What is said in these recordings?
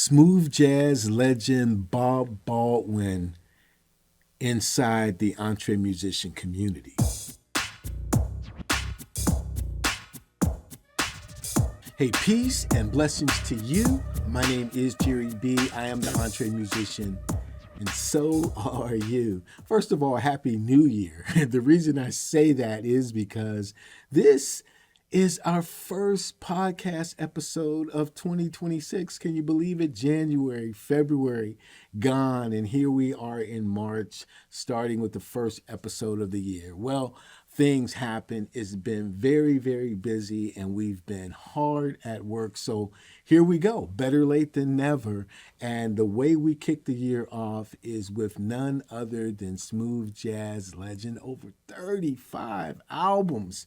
smooth jazz legend Bob Baldwin inside the EntreMusician community. Hey, peace and blessings to you. My name is Jerry B. I am the EntreMusician, and so are you. First of all, Happy New Year. The reason I say that is because this is our first podcast episode of 2026. Can you believe it? January, February, gone, and here we are in March, starting with the first episode of the year. Well, things happen. It's been very, very busy, and we've been hard at work. So here we go. Better late than never. And the way we kick the year off is with none other than smooth jazz legend, over 35 albums.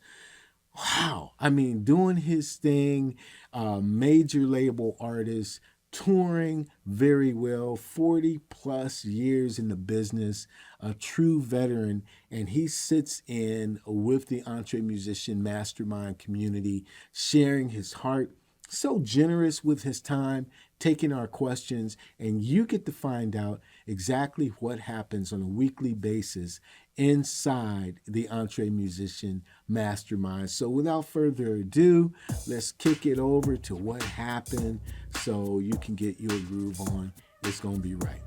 Wow. I mean, doing his thing, major label artist, touring very well, 40 plus years in the business, a true veteran, and he sits in with the EntreMusician mastermind community, sharing his heart, so generous with his time, taking our questions, and you get to find out exactly what happens on a weekly basis inside the EntreMusician mastermind. So without further ado, let's kick it over to what happened so you can get your groove on. It's going to be right.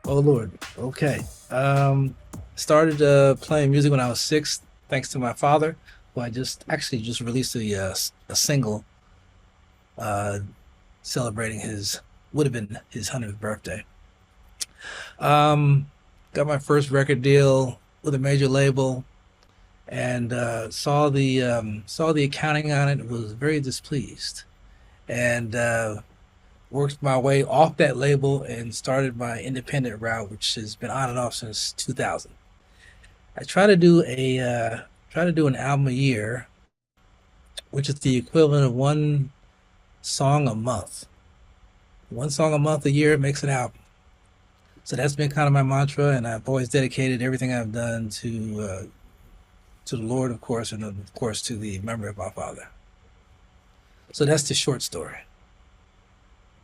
Oh, Lord. Okay. Started playing music when I was 6, thanks to my father, who I just released a single celebrating would have been his 100th birthday. Got my first record deal with a major label, and saw the accounting on it. Was very displeased, and worked my way off that label and started my independent route, which has been on and off since 2000. I try to do an album a year, which is the equivalent of one song a month. One song a month a year makes an album. So that's been kind of my mantra, and I've always dedicated everything I've done to the Lord, of course, and of course to the memory of my father. So that's the short story.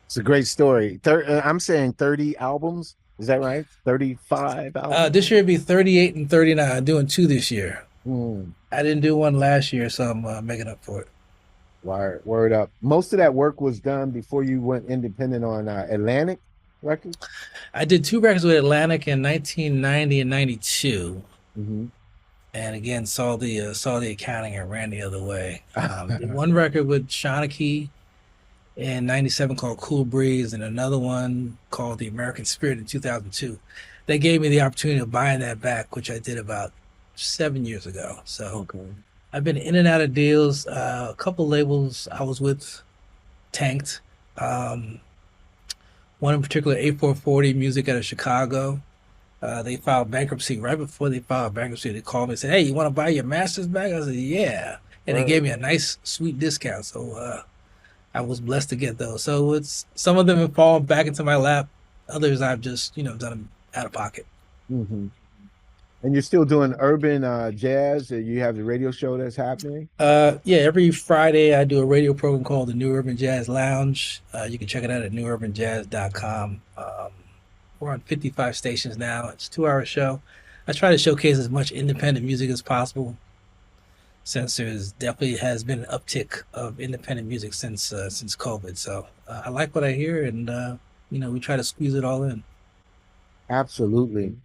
It's a great story. I'm saying 30 albums. Is that right? 35 albums? This year it'd be 38 and 39. I'm doing 2 this year. Mm. I didn't do one last year, so I'm making up for it. Word up. Most of that work was done before you went independent on Atlantic Records? I did 2 records with Atlantic in 1990 and 92. Mm-hmm. And again, saw the accounting and ran the other way. Did one record with Shanachie in 97 called Cool Breeze, and another one called The American Spirit in 2002. They gave me the opportunity of buying that back, which I did about 7 years ago. So okay. I've been in and out of deals. A couple labels I was with tanked. One in particular, 8440 Music out of Chicago. They filed bankruptcy. Right before they filed bankruptcy, they called me and said, "Hey, you want to buy your masters back?" I said, "Yeah." And They gave me a nice, sweet discount. So I was blessed to get those. So some of them have fallen back into my lap. Others I've just, done them out of pocket. Mm-hmm. And you're still doing urban jazz? You have the radio show that's happening? Yeah, every Friday I do a radio program called the NewUrbanJazz Lounge. You can check it out at NewUrbanJazz.com. We're on 55 stations now. It's a 2-hour show. I try to showcase as much independent music as possible, since there's definitely has been an uptick of independent music since COVID. So I like what I hear, and we try to squeeze it all in. Absolutely.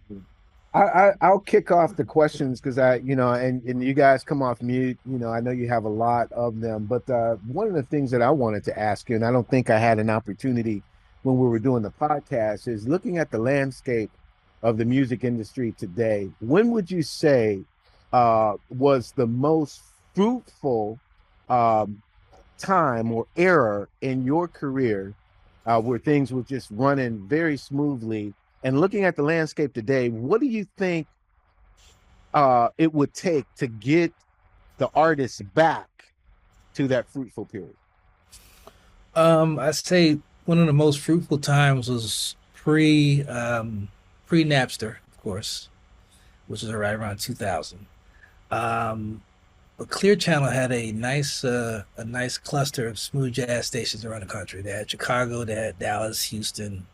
I'll kick off the questions because and you guys come off mute. I know you have a lot of them, but one of the things that I wanted to ask you, and I don't think I had an opportunity when we were doing the podcast, is looking at the landscape of the music industry today. When would you say was the most fruitful time or era in your career where things were just running very smoothly? And looking at the landscape today, what do you think it would take to get the artists back to that fruitful period? I'd say one of the most fruitful times was pre-Napster, of course, which is right around 2000. But Clear Channel had a nice cluster of smooth jazz stations around the country. They had Chicago, they had Dallas, Houston,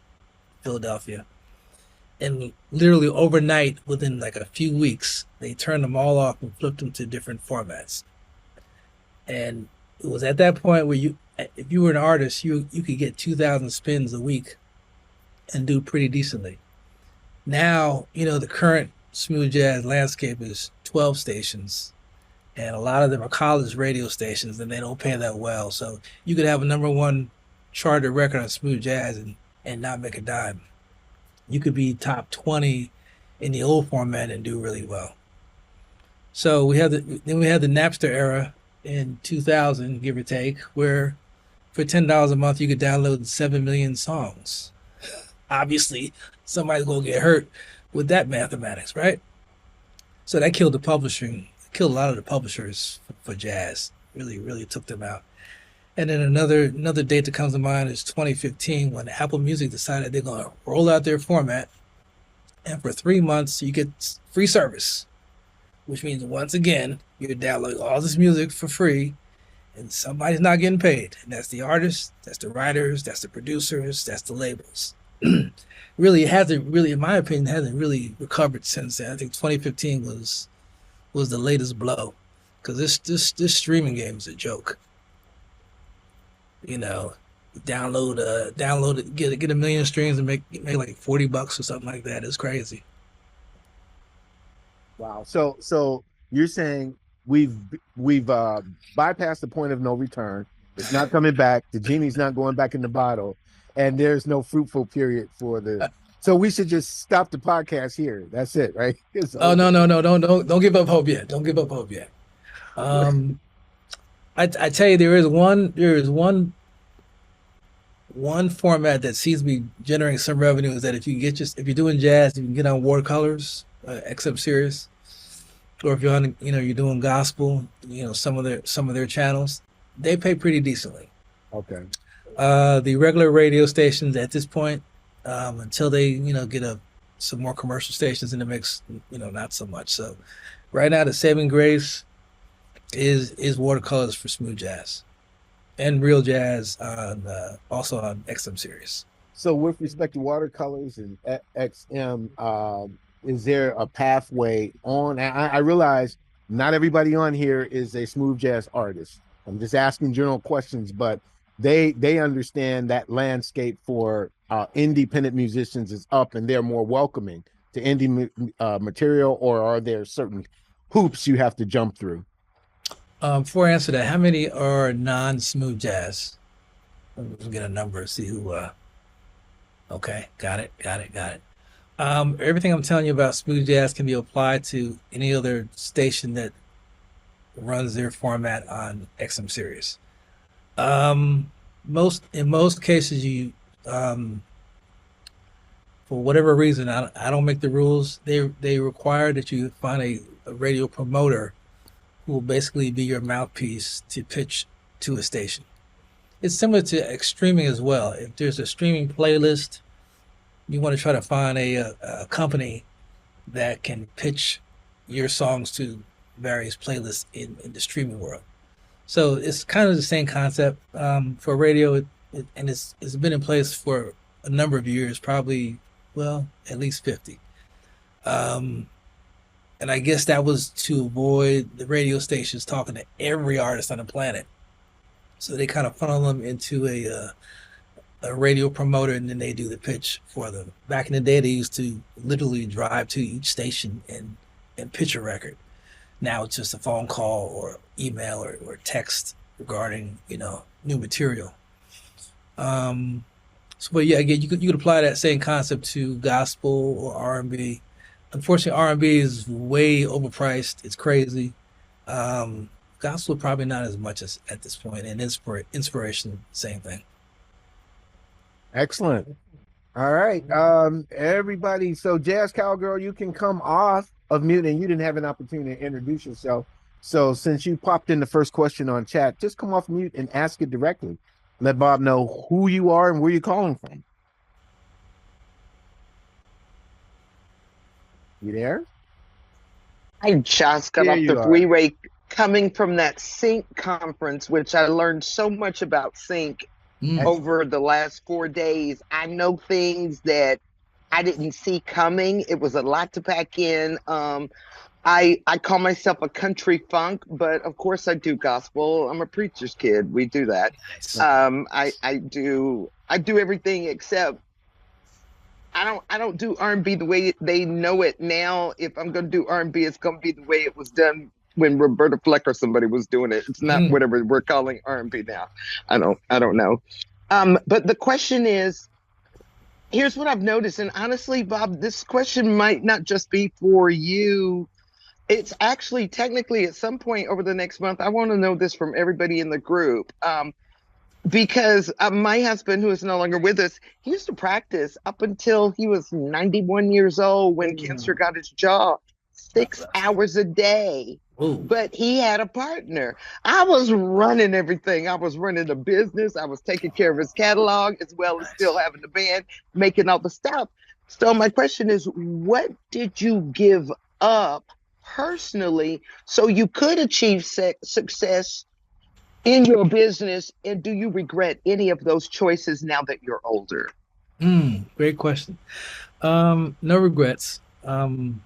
Philadelphia. And literally overnight, within like a few weeks, they turned them all off and flipped them to different formats. And it was at that point where if you were an artist, you could get 2,000 spins a week and do pretty decently. Now, the current smooth jazz landscape is 12 stations, and a lot of them are college radio stations, and they don't pay that well. So you could have a #1 charted record on smooth jazz and not make a dime. You could be top 20 in the old format and do really well. So we had the Napster era in 2000, give or take, where for $10 a month you could download 7 million songs. Obviously, somebody's gonna get hurt with that mathematics, right? So that killed the publishing, killed a lot of the publishers for jazz. Really, really took them out. And then another date that comes to mind is 2015, when Apple Music decided they're gonna roll out their format, and for 3 months you get free service, which means once again you're downloading all this music for free, and somebody's not getting paid, and that's the artists, that's the writers, that's the producers, that's the labels. Really, it hasn't really, in my opinion, hasn't really recovered since then. I think 2015 was the latest blow, because this streaming game is a joke. Download it, get a million streams and make like $40 or something like that. It's crazy. Wow. So you're saying we've bypassed the point of no return. It's not coming back. The genie's not going back in the bottle, and there's no fruitful period for the. So we should just stop the podcast here. That's it, right? Oh no! Don't give up hope yet. Don't give up hope yet. I tell you, there is one format that seems to be generating some revenue. Is that if you're doing jazz, you can get on Watercolors, XM Series, or if you're on, you're doing gospel, some of their channels, they pay pretty decently. Okay. The regular radio stations at this point, until they get some more commercial stations in the mix, not so much. So right now the saving grace is Watercolors for smooth jazz, and real jazz also on XM Series. So with respect to Watercolors and XM, is there a pathway on? I realize not everybody on here is a smooth jazz artist. I'm just asking general questions, but they understand that landscape for independent musicians is up, and they're more welcoming to indie material, or are there certain hoops you have to jump through? Before I answer that, how many are non-smooth jazz? Let's get a number, see who. Okay, got it. Everything I'm telling you about smooth jazz can be applied to any other station that runs their format on XM Series. In most cases, you for whatever reason, I don't make the rules. They require that you find a radio promoter who will basically be your mouthpiece to pitch to a station. It's similar to streaming as well. If there's a streaming playlist, you want to try to find a company that can pitch your songs to various playlists in the streaming world. So it's kind of the same concept for radio, and it's been in place for a number of years, probably, at least 50. And I guess that was to avoid the radio stations talking to every artist on the planet. So they kind of funnel them into a radio promoter, and then they do the pitch for them. Back in the day, they used to literally drive to each station and pitch a record. Now it's just a phone call or email or text regarding, new material. But yeah, again, you could apply that same concept to gospel or R&B. Unfortunately, R&B is way overpriced. It's crazy. Gospel probably not as much as at this point, and inspiration, same thing. Excellent. All right, everybody. So Jazz Cowgirl, you can come off of mute, and you didn't have an opportunity to introduce yourself. So since you popped in the first question on chat, just come off mute and ask it directly. Let Bob know who you are and where you're calling from. You there? I just got off the freeway. coming from that sync conference, which I learned so much about sync over the last 4 days. I know things that I didn't see coming. It was a lot to pack in. I call myself a country funk, but of course I do gospel. I'm a preacher's kid. We do that. I do everything except I don't do R&B the way they know it now. If I'm going to do R&B, it's going to be the way it was done when Roberta Fleck or somebody was doing it. It's not whatever we're calling R&B now. I don't know. But the question is, here's what I've noticed. And honestly, Bob, this question might not just be for you. It's actually technically at some point over the next month, I want to know this from everybody in the group. Because my husband, who is no longer with us, he used to practice up until he was 91 years old when cancer got his jaw, 6 hours a day. But he had a partner. I was running everything. I was running a business. I was taking care of his catalog as well as still having the band, making all the stuff. So my question is, what did you give up personally so you could achieve success in your business, and do you regret any of those choices now that you're older? Great question. No regrets. I'm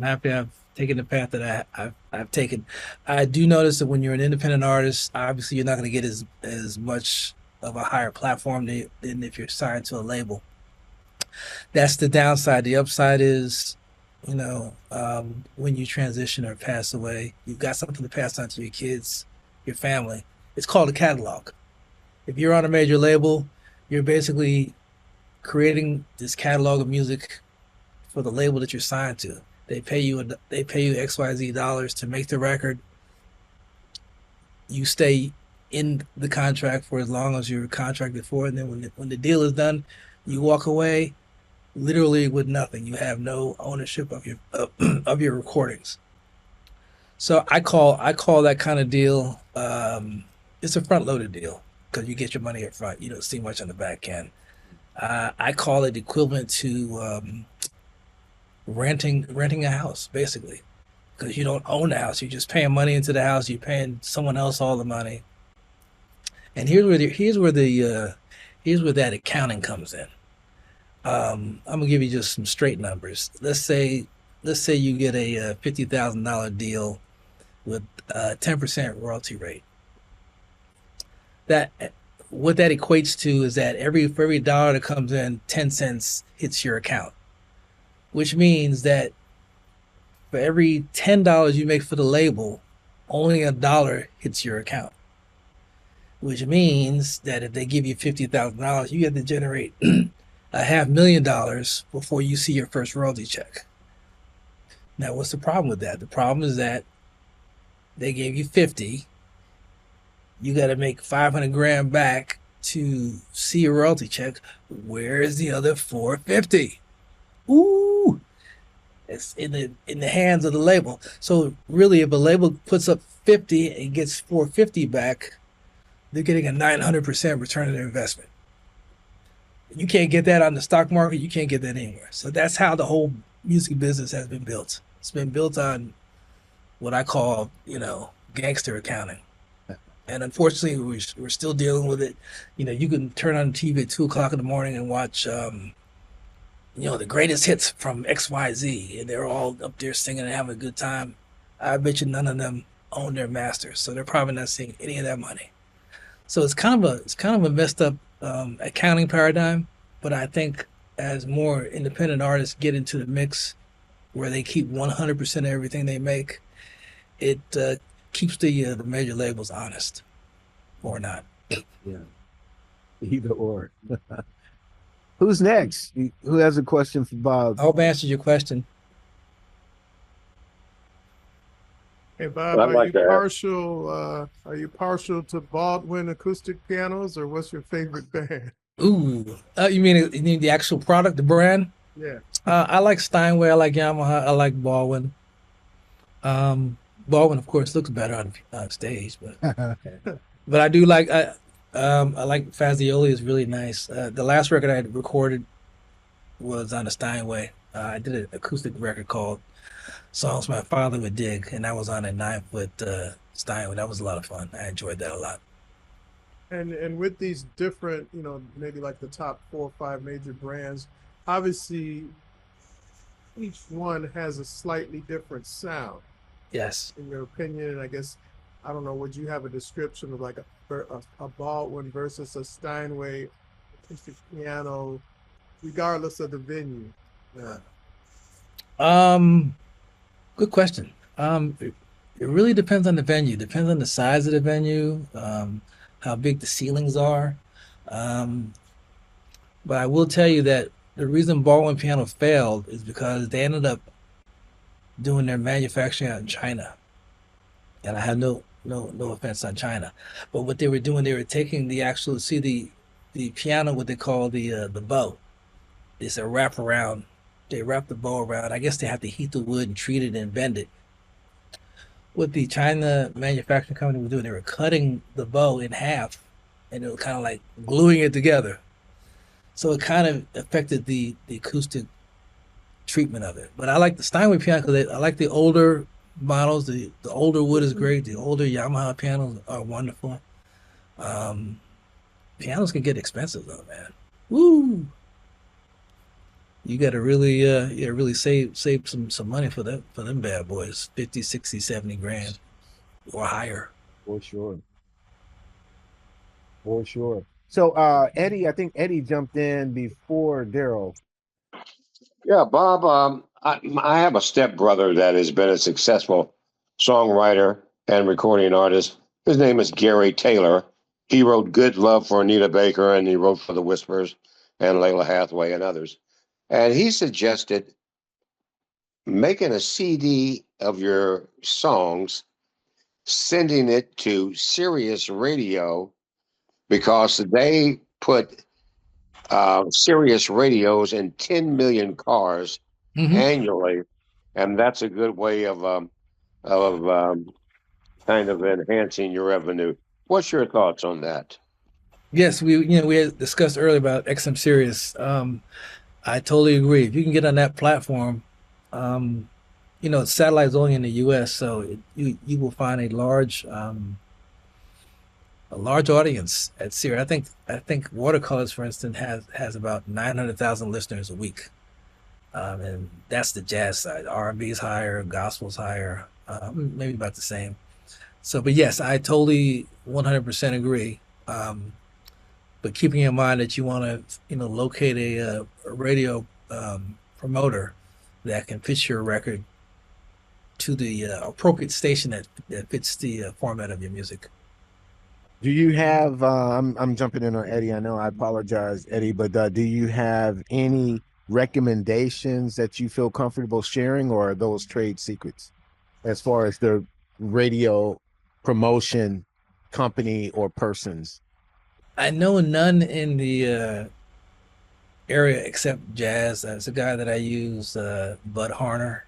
happy I've taken the path that I've taken. I do notice that when you're an independent artist, obviously you're not going to get as much of a higher platform than if you're signed to a label. That's the downside. The upside is, when you transition or pass away, you've got something to pass on to your kids, your family. It's called a catalog. If you're on a major label, you're basically creating this catalog of music for the label that you're signed to. They pay you XYZ dollars to make the record. You stay in the contract for as long as you're contracted for, and then when the deal is done, you walk away literally with nothing. You have no ownership of your recordings. So I call that kind of deal, it's a front-loaded deal because you get your money up front. You don't see much on the back end. I call it equivalent to renting a house, basically, because you don't own the house. You're just paying money into the house. You're paying someone else all the money. And here's where that accounting comes in. I'm gonna give you just some straight numbers. Let's say you get a $50,000 deal with a 10% royalty rate. What that equates to is that for every dollar that comes in, 10 cents hits your account, which means that for every $10 you make for the label, only $1 hits your account, which means that if they give you $50,000, you have to generate $500,000 before you see your first royalty check. Now, what's the problem with that? The problem is that they gave you 50. You got to make 500 grand back to see a royalty check. Where's the other 450? Ooh, it's in the hands of the label. So really, if a label puts up 50 and gets 450 back, they're getting a 900% return on their investment. You can't get that on the stock market. You can't get that anywhere. So that's how the whole music business has been built. It's been built on what I call, gangster accounting. And unfortunately, we're still dealing with it. You can turn on TV at 2:00 in the morning and watch, the greatest hits from XYZ, and they're all up there singing and having a good time. I bet you none of them own their masters, so they're probably not seeing any of that money. So it's kind of a messed up accounting paradigm. But I think as more independent artists get into the mix, where they keep 100% of everything they make, it keeps the major labels honest, or not. Yeah, either or. Who's next? Who has a question for Bob? I hope I answered your question. Hey Bob, are you partial to Baldwin acoustic pianos, or what's your favorite band? Ooh, you mean the actual product, the brand? Yeah. I like Steinway. I like Yamaha. I like Baldwin. Baldwin, of course, looks better on stage, but I do like I like Fazioli is really nice. The last record I had recorded was on a Steinway. I did an acoustic record called songs my father would dig, and I was on a 9-foot Steinway. That was a lot of fun. I enjoyed that a lot. And with these different, maybe like the top 4 or 5 major brands, obviously each one has a slightly different sound. Yes. In your opinion, and I guess, I don't know, would you have a description of like a Baldwin versus a Steinway acoustic piano, regardless of the venue? Yeah. Good question. It really depends on the venue. Depends on the size of the venue, how big the ceilings are. But I will tell you that the reason Baldwin piano failed is because they ended up doing their manufacturing out in China. And I have no offense on China, but what they were doing, they were taking the actual, the piano, what they call the bow. It's a wrap around. They wrap the bow around. I guess they have to heat the wood and treat it and bend it. What the China manufacturing company was doing, they were cutting the bow in half, and it was kind of like gluing it together. So it kind of affected the acoustic treatment of it. But I like the Steinway piano because I like the older models. The older wood is great. The older Yamaha pianos are wonderful. Pianos can get expensive though, man. Woo! You got to really save some money for them bad boys. 50, 60, 70 grand or higher. For sure. For sure. So Eddie, I think Eddie jumped in before Daryl. Yeah, Bob, I have a stepbrother that has been a successful songwriter and recording artist. His name is Gary Taylor. He wrote Good Love for Anita Baker, and he wrote for the Whispers and Layla Hathaway and others. And he suggested making a CD of your songs, sending it to Sirius Radio, because they put Sirius radios in 10 million cars annually, and that's a good way of kind of enhancing your revenue. What's your thoughts on that? Yes, we had discussed earlier about XM Sirius. I totally agree. If you can get on that platform, satellite's only in the U.S., so you will find a large audience at Sirius. I think Watercolors, for instance, has about 900,000 listeners a week, and that's the jazz side. R&B is higher, gospel's higher, maybe about the same. So, but yes, I totally 100% agree. But keeping in mind that you want to, locate a radio promoter that can pitch your record to the appropriate station that fits the format of your music. Do you have? I'm jumping in on Eddie. I know. I apologize, Eddie, but do you have any recommendations that you feel comfortable sharing, or are those trade secrets as far as the radio promotion company or persons? I know none in the area except jazz. There's a guy that I use, Bud Harner.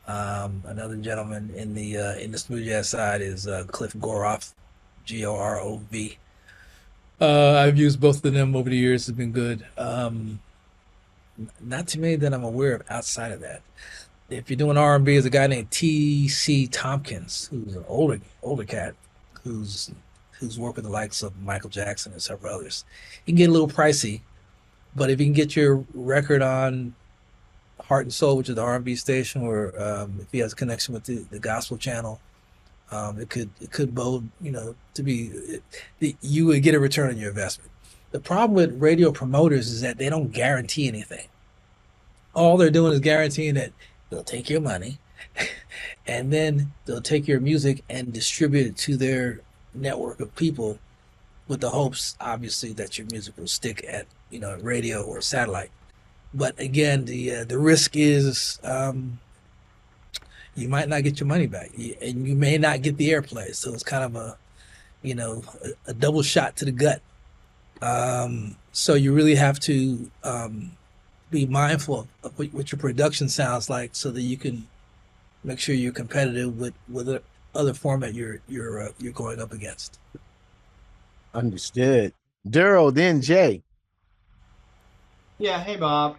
Another gentleman in the smooth jazz side is Cliff Gorov, Gorov. I've used both of them over the years. It's been good. Not too many that I'm aware of outside of that. If you're doing R&B, there's a guy named T.C. Tompkins, who's an older cat, who's worked with the likes of Michael Jackson and several others. He can get a little pricey, but if you can get your record on Heart and Soul, which is the R&B station, or if he has a connection with the gospel channel, it could bode, to be, you would get a return on your investment. The problem with radio promoters is that they don't guarantee anything. All they're doing is guaranteeing that they'll take your money and then they'll take your music and distribute it to their network of people with the hopes, obviously, that your music will stick at, radio or satellite. But again, the risk is you might not get your money back, and you may not get the airplay. So it's kind of a double shot to the gut. So you really have to be mindful of what your production sounds like, so that you can make sure you're competitive with the other format you're going up against. Understood. Daryl, then Jay. Yeah, hey Bob.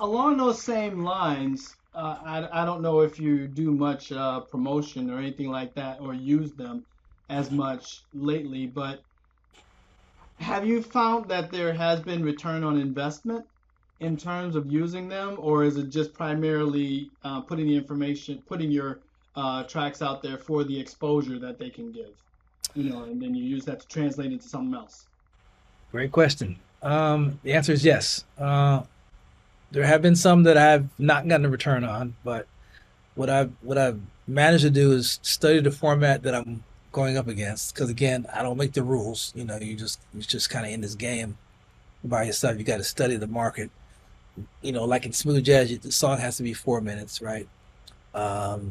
Along those same lines, I don't know if you do much promotion or anything like that, or use them as much lately, but have you found that there has been return on investment in terms of using them, or is it just primarily putting your tracks out there for the exposure that they can give, and then you use that to translate into something else? Great question. The answer is yes. There have been some that I've not gotten a return on, but what I've managed to do is study the format that I'm going up against. Because again, I don't make the rules. You just kind of in this game by yourself. You got to study the market. Like in smooth jazz, the song has to be 4 minutes, right? For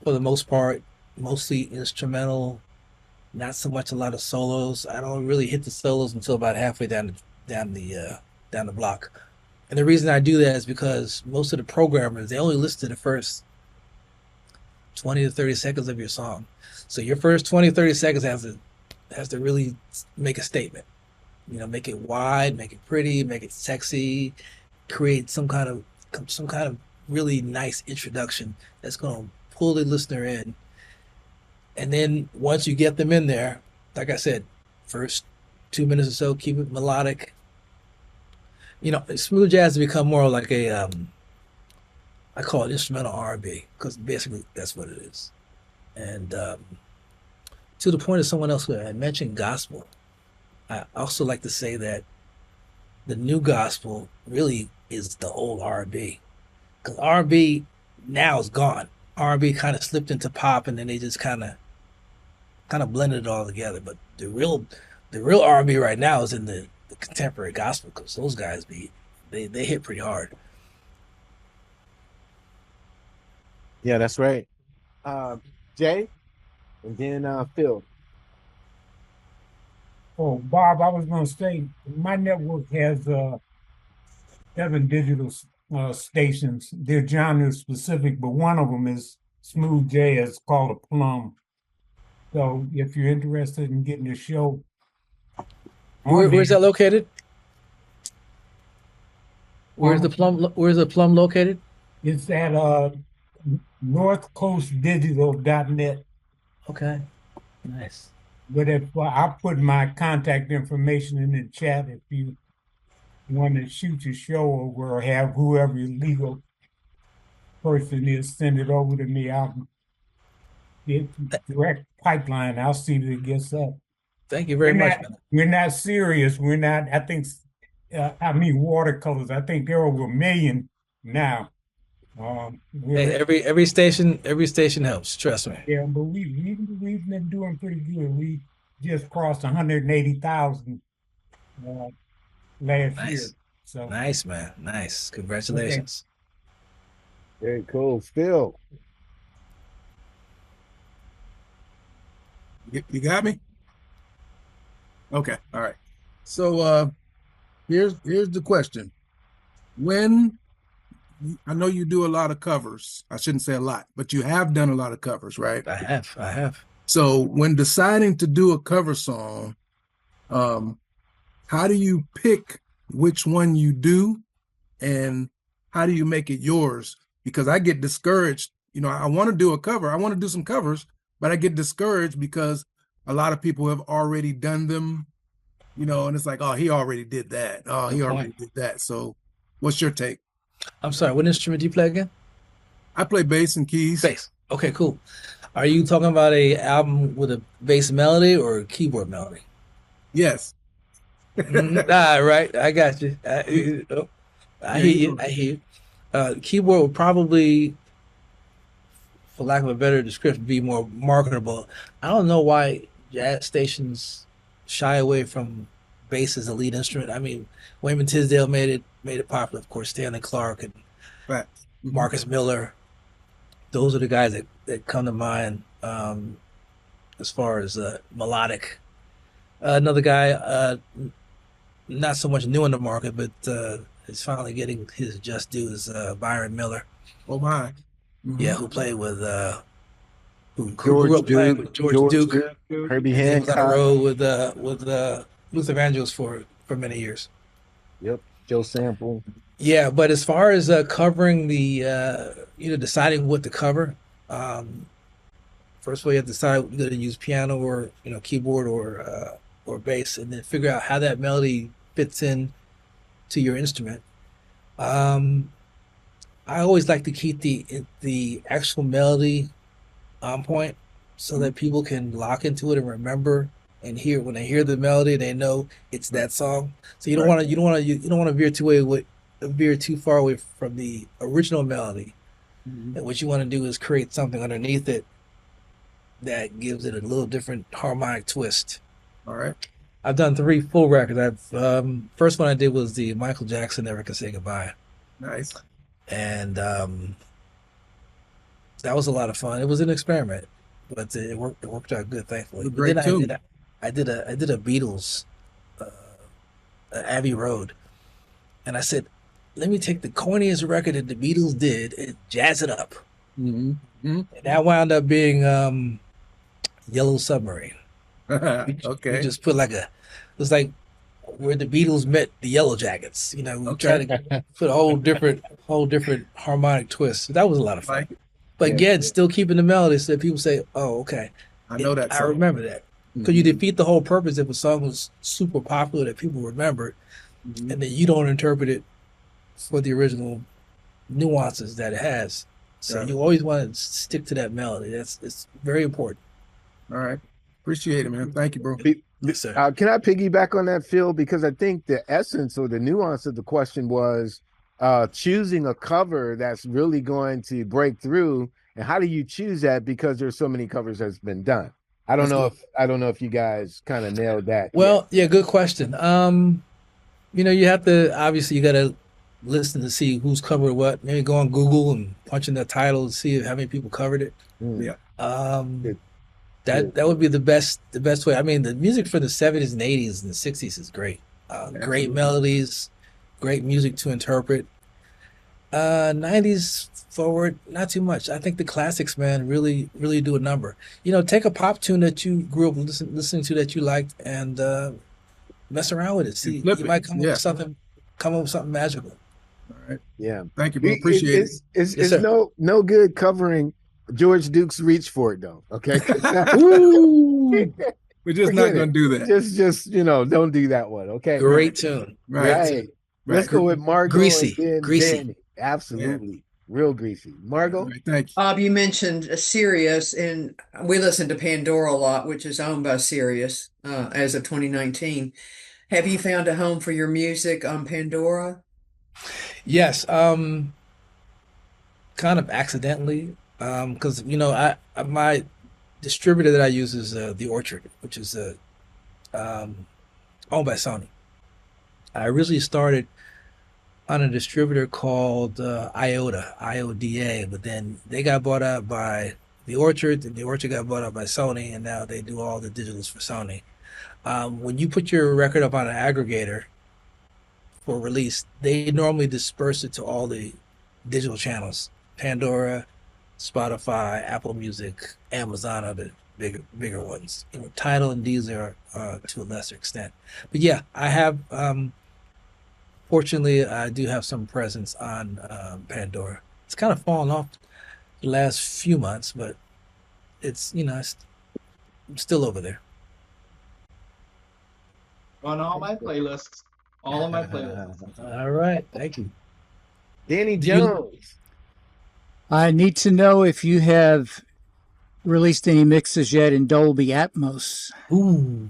the most part, mostly instrumental. Not so much a lot of solos. I don't really hit the solos until about halfway down the block. And the reason I do that is because most of the programmers, they only listen to the first 20 to 30 seconds of your song. So your first 20 to 30 seconds has to really make a statement. Make it wide, make it pretty, make it sexy, create some kind of really nice introduction that's going to pull the listener in. And then once you get them in there, like I said, first 2 minutes or so, keep it melodic. Smooth jazz has become more like I call it instrumental R&B, because basically that's what it is. And to the point of someone else who had mentioned gospel, I also like to say that the new gospel really is the old R&B, because R&B now is gone. R&B kind of slipped into pop, and then they just kind of blended it all together. But the real R&B right now is in the contemporary gospel, because those guys they hit pretty hard. Yeah, that's right. Jay, and then Phil. Oh, Bob, I was going to say my network has 7 digital stations. They're genre specific, but one of them is smooth jazz called a plum. So if you're interested in getting the show, where's that located? Where's the plum located? It's at northcoastdigital.net. Okay, nice. But if I put my contact information in the chat, if you want to shoot your show over or have whoever your legal person is send it over to me, I'll get direct pipeline. I'll see that it gets up. Thank you very much. We're not serious. We're not. I think. Watercolors. I think there are over 1 million now. Hey, every station helps. Trust me. Yeah, but we've been doing pretty good. We just crossed 180,000 last year. So nice, man. Nice. Congratulations. Okay. Very cool. Phil. You got me? Okay. All right. So here's the question. When I know you do a lot of covers. I shouldn't say a lot, but you have done a lot of covers, right? I have. So when deciding to do a cover song, how do you pick which one you do, and how do you make it yours? Because I get discouraged. I want to do a cover. I want to do some covers, but I get discouraged because a lot of people have already done them, and it's like, oh, he already did that. Oh, he already did that. So what's your take? I'm sorry, what instrument do you play again? I play bass and keys. Bass. Okay, cool. Are you talking about a album with a bass melody or a keyboard melody? Yes. Right. I got you. I hear you. Keyboard would probably, for lack of a better description, be more marketable. I don't know why jazz stations shy away from bass as a lead instrument. I mean, Wayman Tisdale made it popular, of course. Stanley Clarke and right. Marcus Miller. Those are the guys that come to mind as far as melodic. Another guy, not so much new in the market, but is finally getting his just due is Byron Miller. Oh my! Mm-hmm. Yeah, who played with George Duke, Herbie Hancock. On the road with Luther Vandross for many years. Yep. Joe sample. Yeah, but as far as covering the, deciding what to cover, first of all, you have to decide you're going to use piano or keyboard or bass, and then figure out how that melody fits in to your instrument. I always like to keep the actual melody on point so that people can lock into it and remember and hear. When they hear the melody, they know it's that song. So you don't want to veer too far away from the original melody. And what you want to do is create something underneath it that gives it a little different harmonic twist. All right. I've done 3 full records. First one I did was the Michael Jackson Never Can Say Goodbye. Nice. And that was a lot of fun. It was an experiment, but it worked out good, thankfully. But great then tune. I did a Beatles Abbey Road, and I said, let me take the corniest record that the Beatles did and jazz it up. Mm-hmm. And that wound up being Yellow Submarine. Okay. We just put it was like where the Beatles met the Yellow Jackets. We tried to put a whole different harmonic twist. So that was a lot of fun. But again, still keeping the melody so that people say, "Oh, okay, I know that. I remember that." Because you defeat the whole purpose if a song was super popular that people remembered, and then you don't interpret it for the original nuances that it has. So you always want to stick to that melody. It's very important. All right. Appreciate it, man. Thank you, bro. Yes, sir. Can I piggyback on that, Phil? Because I think the essence or the nuance of the question was choosing a cover that's really going to break through. And how do you choose that? Because there's so many covers that's been done. I don't know if you guys kind of nailed that. Well, yeah, good question. You have to obviously you got to listen to see who's covered what. Maybe go on Google and punch in the title and see how many people covered it. Yeah. That would be the best way. I mean, the music for the 70s and 80s and the 60s is great. Great melodies, great music to interpret. 90s forward, not too much. I think the classics, man, really do a number. Take a pop tune that you grew up listening to that you liked and mess around with it. See, you might come up with something magical. All right. Yeah. Thank you, bro. Appreciate it. It's no good covering George Duke's Reach For It, though. Okay. We're just not going to do that. Just don't do that one. Okay. Great tune. Right. Let's go with Margot. Greasy. Danny. Absolutely. Yeah. Real greasy. Margot? Right, thank you. Bob, you mentioned Sirius, and we listen to Pandora a lot, which is owned by Sirius as of 2019. Have you found a home for your music on Pandora? Yes. Kind of accidentally. Because my distributor that I use is The Orchard, which is owned by Sony. I originally started on a distributor called IODA, but then they got bought out by The Orchard, and The Orchard got bought out by Sony, and now they do all the digitals for Sony. When you put your record up on an aggregator for release, they normally disperse it to all the digital channels. Pandora, Spotify, Apple Music, Amazon are the bigger ones. Tidal and Deezer are to a lesser extent. But yeah, I have, fortunately, I do have some presence on Pandora. It's kind of fallen off the last few months, but it's, it's still over there. On all my playlists. All of my playlists. All right. Thank you. Danny Jones. I need to know if you have released any mixes yet in Dolby Atmos. Ooh.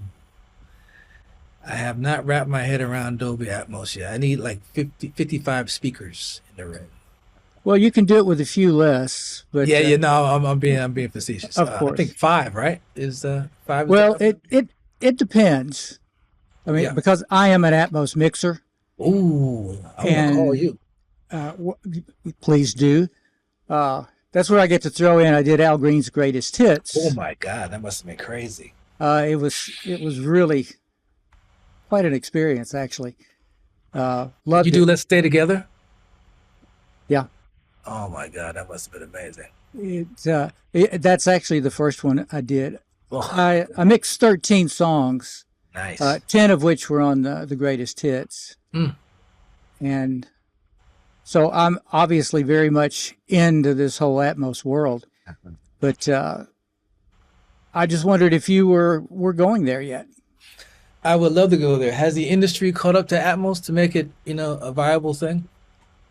I have not wrapped my head around Dolby Atmos yet. I need like 55 speakers in the room. Well, you can do it with a few less, but I'm being facetious. Of course. I think 5, right? Is 5? Well, it depends. I mean, because I am an Atmos mixer. Ooh, I'm gonna call you. Please do. That's where I get to throw in. I did Al Green's Greatest Hits. Oh my God, that must have been crazy. It was really quite an experience, actually. Loved you do it. Let's Stay Together? Yeah. Oh my God, that must have been amazing. That's actually the first one I did. Oh. I mixed 13 songs. Nice. 10 of which were on the Greatest Hits. And so I'm obviously very much into this whole Atmos world, but I just wondered if you were going there yet. I would love to go there. Has the industry caught up to Atmos to make it, a viable thing?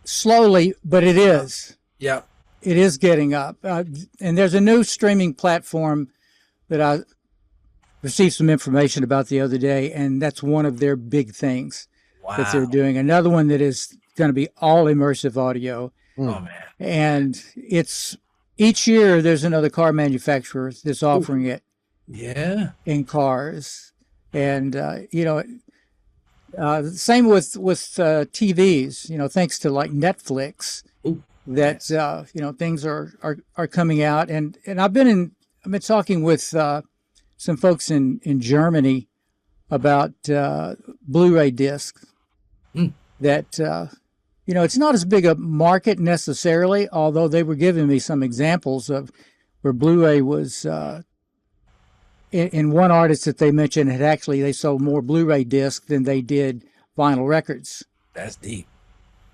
Slowly, but it is. Yeah. It is getting up. And there's a new streaming platform that I received some information about the other day, and that's one of their big things that they're doing. Another one that is going to be all immersive audio. Oh, man. And it's each year there's another car manufacturer that's offering it. Yeah. In cars. And, same with TVs, thanks to like Netflix. Ooh. That things are coming out, and I've been talking with some folks in Germany about Blu-ray discs. That it's not as big a market necessarily, although they were giving me some examples of where Blu-ray was. In one artist that they mentioned, they sold more Blu-ray discs than they did vinyl records. That's deep.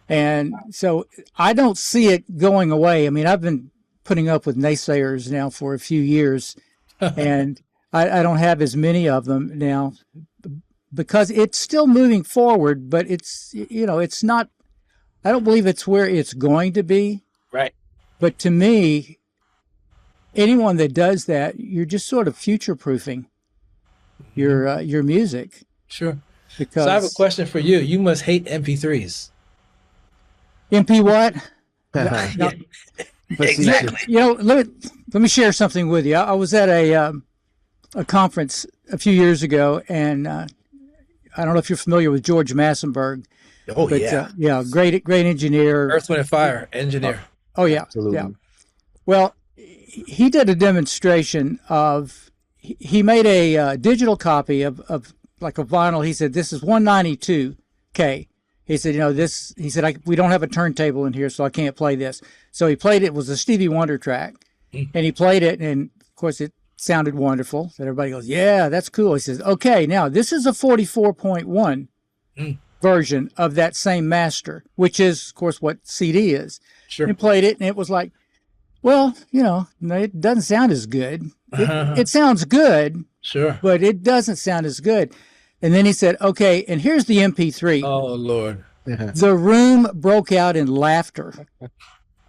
And so I don't see it going away. I mean, I've been putting up with naysayers now for a few years, and I don't have as many of them now because it's still moving forward, but it's not, I don't believe it's where it's going to be. Right. But to me, anyone that does that, you're just sort of future-proofing your music. Sure. Because so I have a question for you. You must hate MP3s. MP what? No, exactly. Let me share something with you. I was at a conference a few years ago, and I don't know if you're familiar with George Massenburg. Oh, but, yeah, great engineer. Earth, Wind, and Fire engineer. Oh yeah, absolutely. Yeah. Well, he did a demonstration of. He made a digital copy of like a vinyl. He said this is 192K. He said, this. He said we don't have a turntable in here, so I can't play this. So he played it. It was a Stevie Wonder track, and he played it, and of course it sounded wonderful. So everybody goes, "Yeah, that's cool." He says, "Okay, now this is a 44.1 version of that same master, which is, of course, what CD is." Sure. And played it, and it was like, well, it doesn't sound as good. It sounds good, sure, but it doesn't sound as good. And then he said, "Okay, and here's the MP3." Oh Lord! The room broke out in laughter.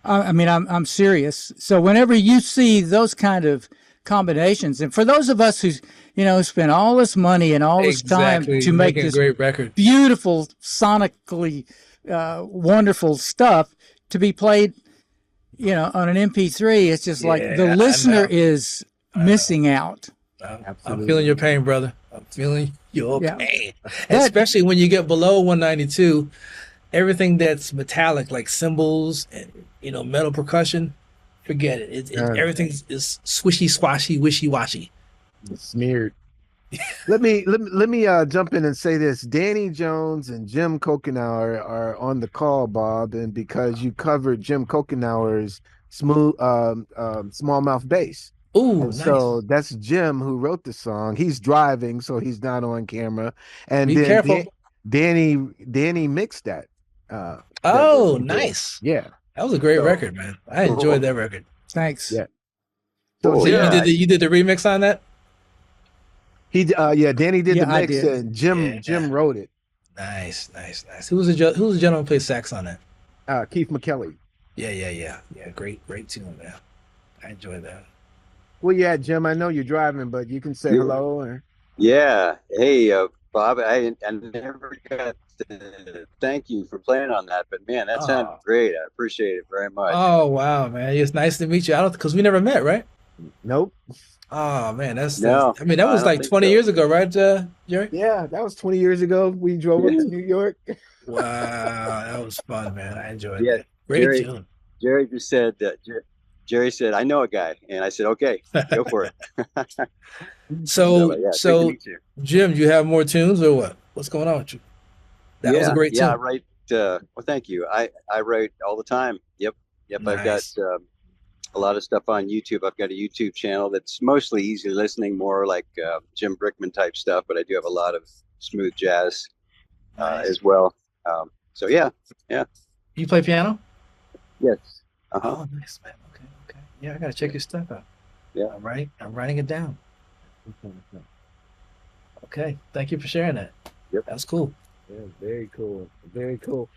I mean, I'm serious. So whenever you see those kind of combinations, and for those of us who, spend all this money and all this time to make this great record, beautiful, sonically wonderful stuff to be played, on an MP3, it's just like the listener is missing out. I'm feeling your pain, brother. I'm feeling your pain. Especially when you get below 192, everything that's metallic, like cymbals and, metal percussion, forget it. Everything is swishy, swashy, wishy-washy. It's smeared. Let me jump in and say this. Danny Jones and Jim Kokenauer are on the call, Bob, and because you covered Jim Kokenauer's smooth smallmouth bass. Ooh, nice. So that's Jim who wrote the song. He's driving, so he's not on camera. And be then careful. Danny mixed that. Nice. Yeah, that was a great record, man. I enjoyed that record. Thanks. Yeah. So you did the remix on that? Danny did the mix, did. and Jim wrote it. Nice. Who was the gentleman who played sax on that? Keith McKelly. Yeah. Great tune, man. I enjoyed that. Well, yeah, Jim, I know you're driving, but you can say hello. Or... Yeah. Hey, Bob, I never got to thank you for playing on that, but man, that sounded great. I appreciate it very much. Oh, wow, man. It's nice to meet you. Because we never met, right? Nope. Oh, man. That was like 20 years ago, right, Jerry? Yeah, that was 20 years ago. We drove up to New York. Wow, that was fun, man. I enjoyed it. Great tune. Jerry just said that. Jerry said, "I know a guy," and I said, "Okay, go for it." So, Jim, do you have more tunes or what? What's going on with you? That was a great tune. Yeah, I write. Well, thank you. I write all the time. Yep. Nice. I've got a lot of stuff on YouTube. I've got a YouTube channel that's mostly easy listening, more like Jim Brickman type stuff, but I do have a lot of smooth jazz as well. So yeah. You play piano? Yes. Oh, nice, man. Okay. Yeah, I gotta check your stuff out. Yeah. I'm writing it down. Okay. Thank you for sharing that. Yep. That's cool. Yeah, very cool. Very cool.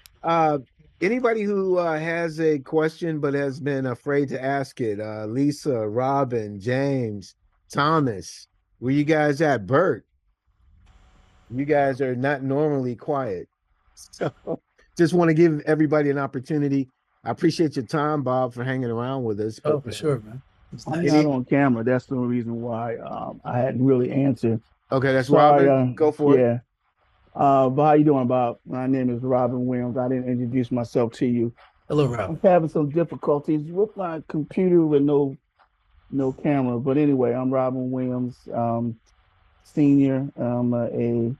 Anybody who has a question but has been afraid to ask it, Lisa, Robin, James, Thomas, where you guys at? Bert, you guys are not normally quiet. So just want to give everybody an opportunity. I appreciate your time, Bob, for hanging around with us. Oh, for sure, man. I'm not on camera. That's the reason why I hadn't really answered. Okay, that's Sorry, Robin. Go for it. Yeah. But how you doing, Bob? My name is Robin Williams. I didn't introduce myself to you. Hello, Robin. I'm having some difficulties with my computer with no camera. But anyway, I'm Robin Williams, senior. I'm a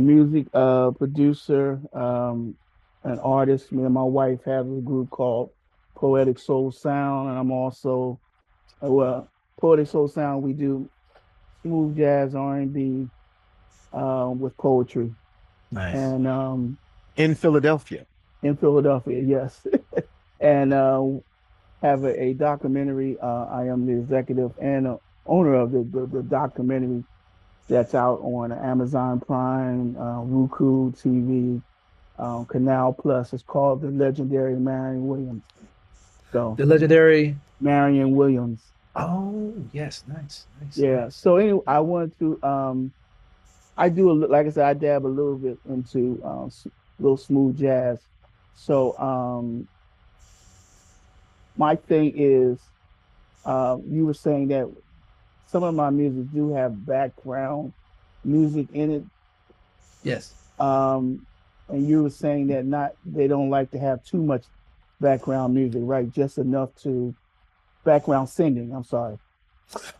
music producer, an artist. Me and my wife have a group called Poetic Soul Sound, and I'm also Poetic Soul Sound. We do smooth jazz, R&B, with poetry. Nice. And in Philadelphia. In Philadelphia, yes. And have a documentary. I am the executive and owner of the documentary that's out on Amazon Prime, Roku TV, Canal Plus. It's called The Legendary Marion Williams. So The Legendary Marion Williams. Oh, yes, nice. Yeah. So anyway, I wanted to I do like I said, I dab a little bit into little smooth jazz. So my thing is, you were saying that some of my music do have background music in it. Yes. And you were saying that they don't like to have too much background music, right? Just enough to background singing. I'm sorry.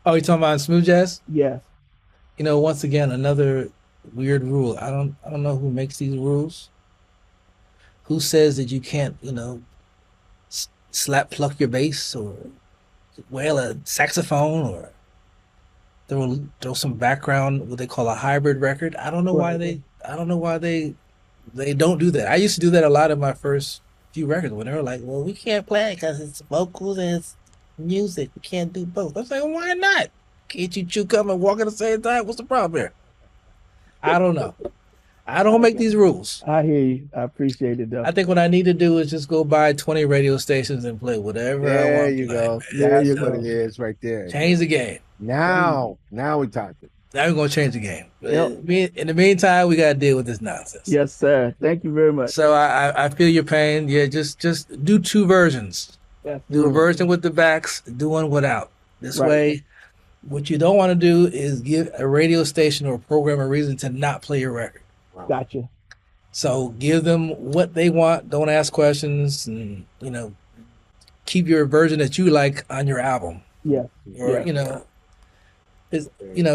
Oh, you're talking about smooth jazz? Yes. You know, once again, another weird rule. I don't know who makes these rules. Who says that you can't, pluck your bass or wail a saxophone or throw some background, what they call a hybrid record. I don't know why they don't do that. I used to do that a lot in my first few records when they were like, well, we can't play it because it's vocals and it's music. We can't do both. I was like, well, why not? Can't you chew gum and walk at the same time? What's the problem here? I don't know. I don't make these rules. I hear you. I appreciate it, though. I think what I need to do is just go buy 20 radio stations and play whatever I want. There you go. That's what it is right there. Change the game. Now we talking. Now we're going to change the game. Yep. In the meantime, we got to deal with this nonsense. Yes, sir. Thank you very much. So I feel your pain. Yeah, just do two versions. Yes. Do a version with the backs, do one without. This way, what you don't want to do is give a radio station or a program a reason to not play your record. Gotcha. So give them what they want. Don't ask questions, and keep your version that you like on your album. Yeah. Or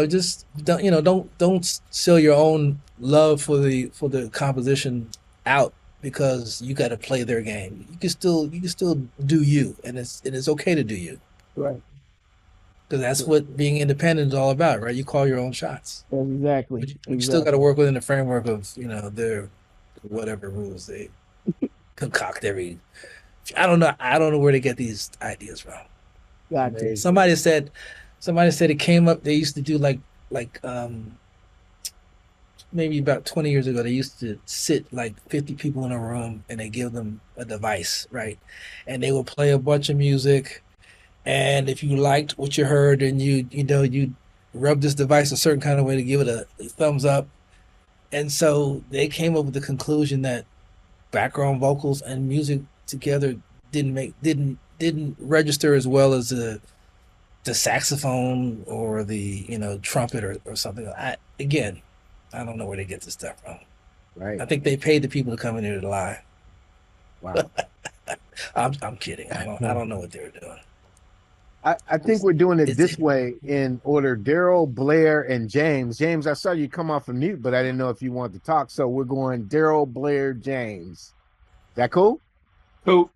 just don't sell your own love for the composition out because you got to play their game. You can still do you, and it's okay to do you. Right. Because that's what being independent is all about, right? You call your own shots. Exactly. But you still got to work within the framework of their whatever rules they concoct every. I don't know where they get these ideas from. Gotcha. Somebody said it came up. They used to do like maybe about 20 years ago. They used to sit like 50 people in a room and they give them a device, right? And they would play a bunch of music. And if you liked what you heard, and you rub this device a certain kind of way to give it a thumbs up. And so they came up with the conclusion that background vocals and music together didn't register as well as the saxophone or the trumpet or something. I don't know where they get this stuff from. Right. I think they paid the people to come in here to lie. Wow. I'm kidding. I don't know what they were doing. I think we're doing it this way in order. Daryl, Blair, and James. James, I saw you come off of mute, but I didn't know if you wanted to talk. So we're going Daryl, Blair, James. That cool? Cool.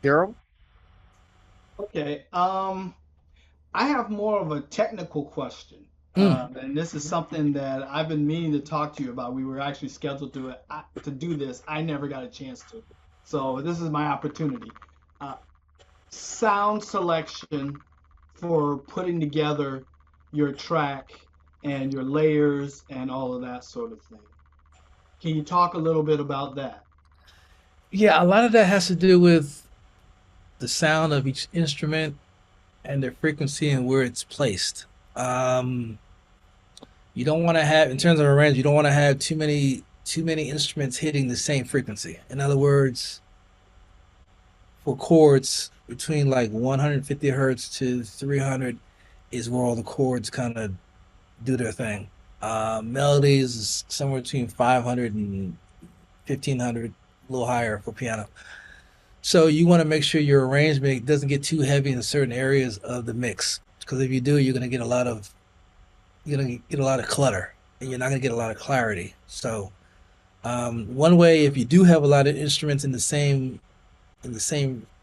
Daryl? Okay. I have more of a technical question. And this is something that I've been meaning to talk to you about. We were actually scheduled to do this. I never got a chance to. So this is my opportunity. Uh, Sound selection for putting together your track and your layers and all of that sort of thing. Can you talk a little bit about that? Yeah, a lot of that has to do with the sound of each instrument and their frequency and where it's placed. You don't want to have, in terms of arrangement, you don't want to have too many instruments hitting the same frequency. In other words, for chords between like 150 hertz to 300 is where all the chords kind of do their thing. Melodies is somewhere between 500 and 1500, a little higher for piano. So you want to make sure your arrangement doesn't get too heavy in certain areas of the mix, because if you do, you're going to get a lot of clutter, and you're not going to get a lot of clarity. So one way, if you do have a lot of instruments in the same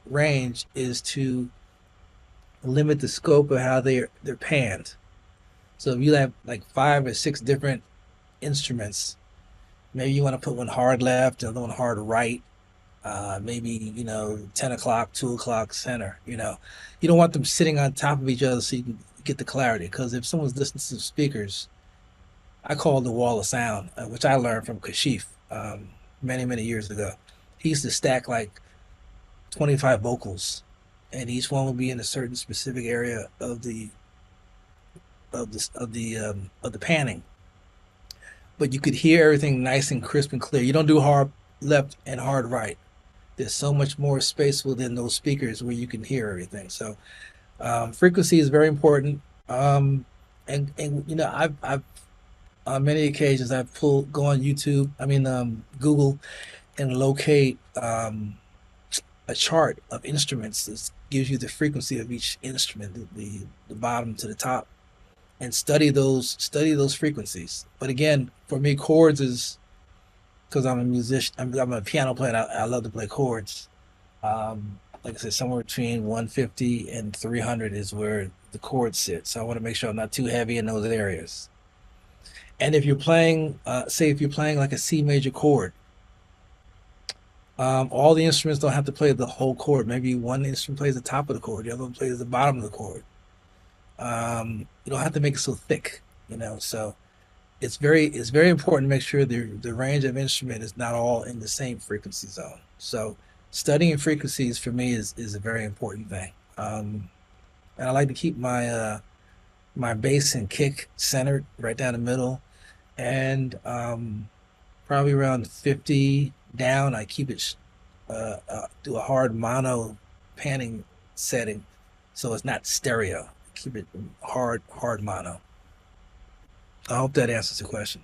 range, is to limit the scope of how they're panned. So if you have like 5 or 6 different instruments, maybe you want to put one hard left, another one hard right, maybe 10 o'clock, 2 o'clock center. You don't want them sitting on top of each other so you can get the clarity. Because if someone's listening to speakers, I call it the wall of sound, which I learned from Kashif many years ago. He used to stack like 25 vocals, and each one would be in a certain specific area of the panning. But you could hear everything nice and crisp and clear. You don't do hard left and hard right. There's so much more space within those speakers where you can hear everything. So frequency is very important. And I've on many occasions I've go on YouTube, Google, and locate a chart of instruments that gives you the frequency of each instrument, the bottom to the top, and study those frequencies. But again, for me, chords is, because I'm a musician, I'm a piano player, and I love to play chords. Like I said, somewhere between 150 and 300 is where the chords sit. So I want to make sure I'm not too heavy in those areas. And if you're playing, say if you're playing like a C major chord, all the instruments don't have to play the whole chord. Maybe one instrument plays the top of the chord, the other one plays the bottom of the chord. You don't have to make it so thick, So it's very important to make sure the range of instrument is not all in the same frequency zone. So studying frequencies for me is a very important thing. And I like to keep my my bass and kick centered right down the middle, and probably around 50 down, I keep it do a hard mono panning setting, so it's not stereo. Keep it hard mono. I hope that answers the question.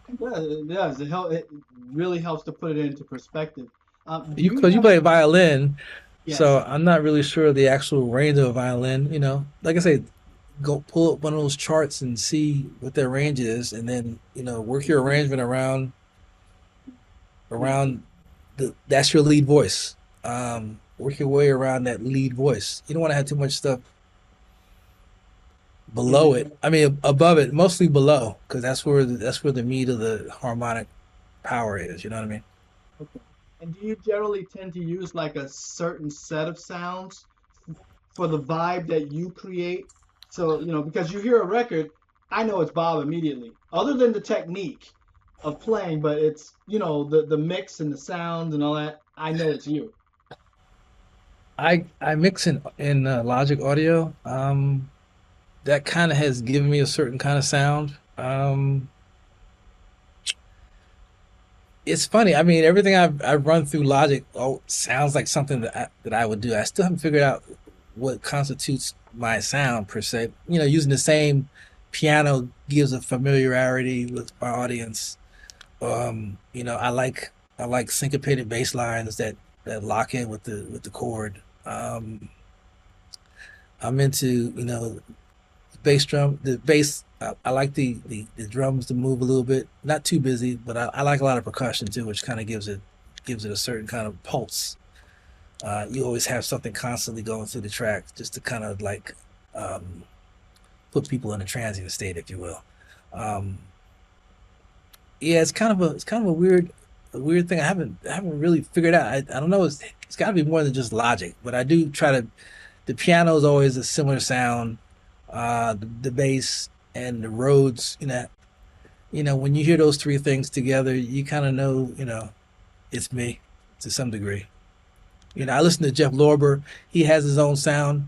It does. It really helps to put it into perspective. Because you play violin, yes. So I'm not really sure the actual range of a violin. Like I say, go pull up one of those charts and see what their range is, and then work your arrangement around that's your lead voice. Work your way around that lead voice. You don't want to have too much stuff below it. Above it, mostly below, because that's where the meat of the harmonic power is. You know what I mean? Okay. And do you generally tend to use like a certain set of sounds for the vibe that you create? So, because you hear a record, I know it's Bob immediately, other than the technique of playing, but it's, the mix and the sound and all that. I know it's you. I mix in Logic Audio. That kind of has given me a certain kind of sound. It's funny. Everything I've run through Logic sounds like something that I would do. I still haven't figured out what constitutes my sound per se. Using the same piano gives a familiarity with my audience. I like syncopated bass lines that lock in with the chord. I'm into bass drum. The bass, I like the drums to move a little bit, not too busy, but I like a lot of percussion too, which kind of gives it a certain kind of pulse. You always have something constantly going through the track, just to kind of like put people in a transient state, if you will. Yeah, it's kind of a weird thing. I haven't really figured out. I don't know. It's got to be more than just logic, but I do try to. The piano is always a similar sound. The bass and the Rhodes, when you hear those three things together, you kind of know, it's me to some degree. I listen to Jeff Lorber. He has his own sound.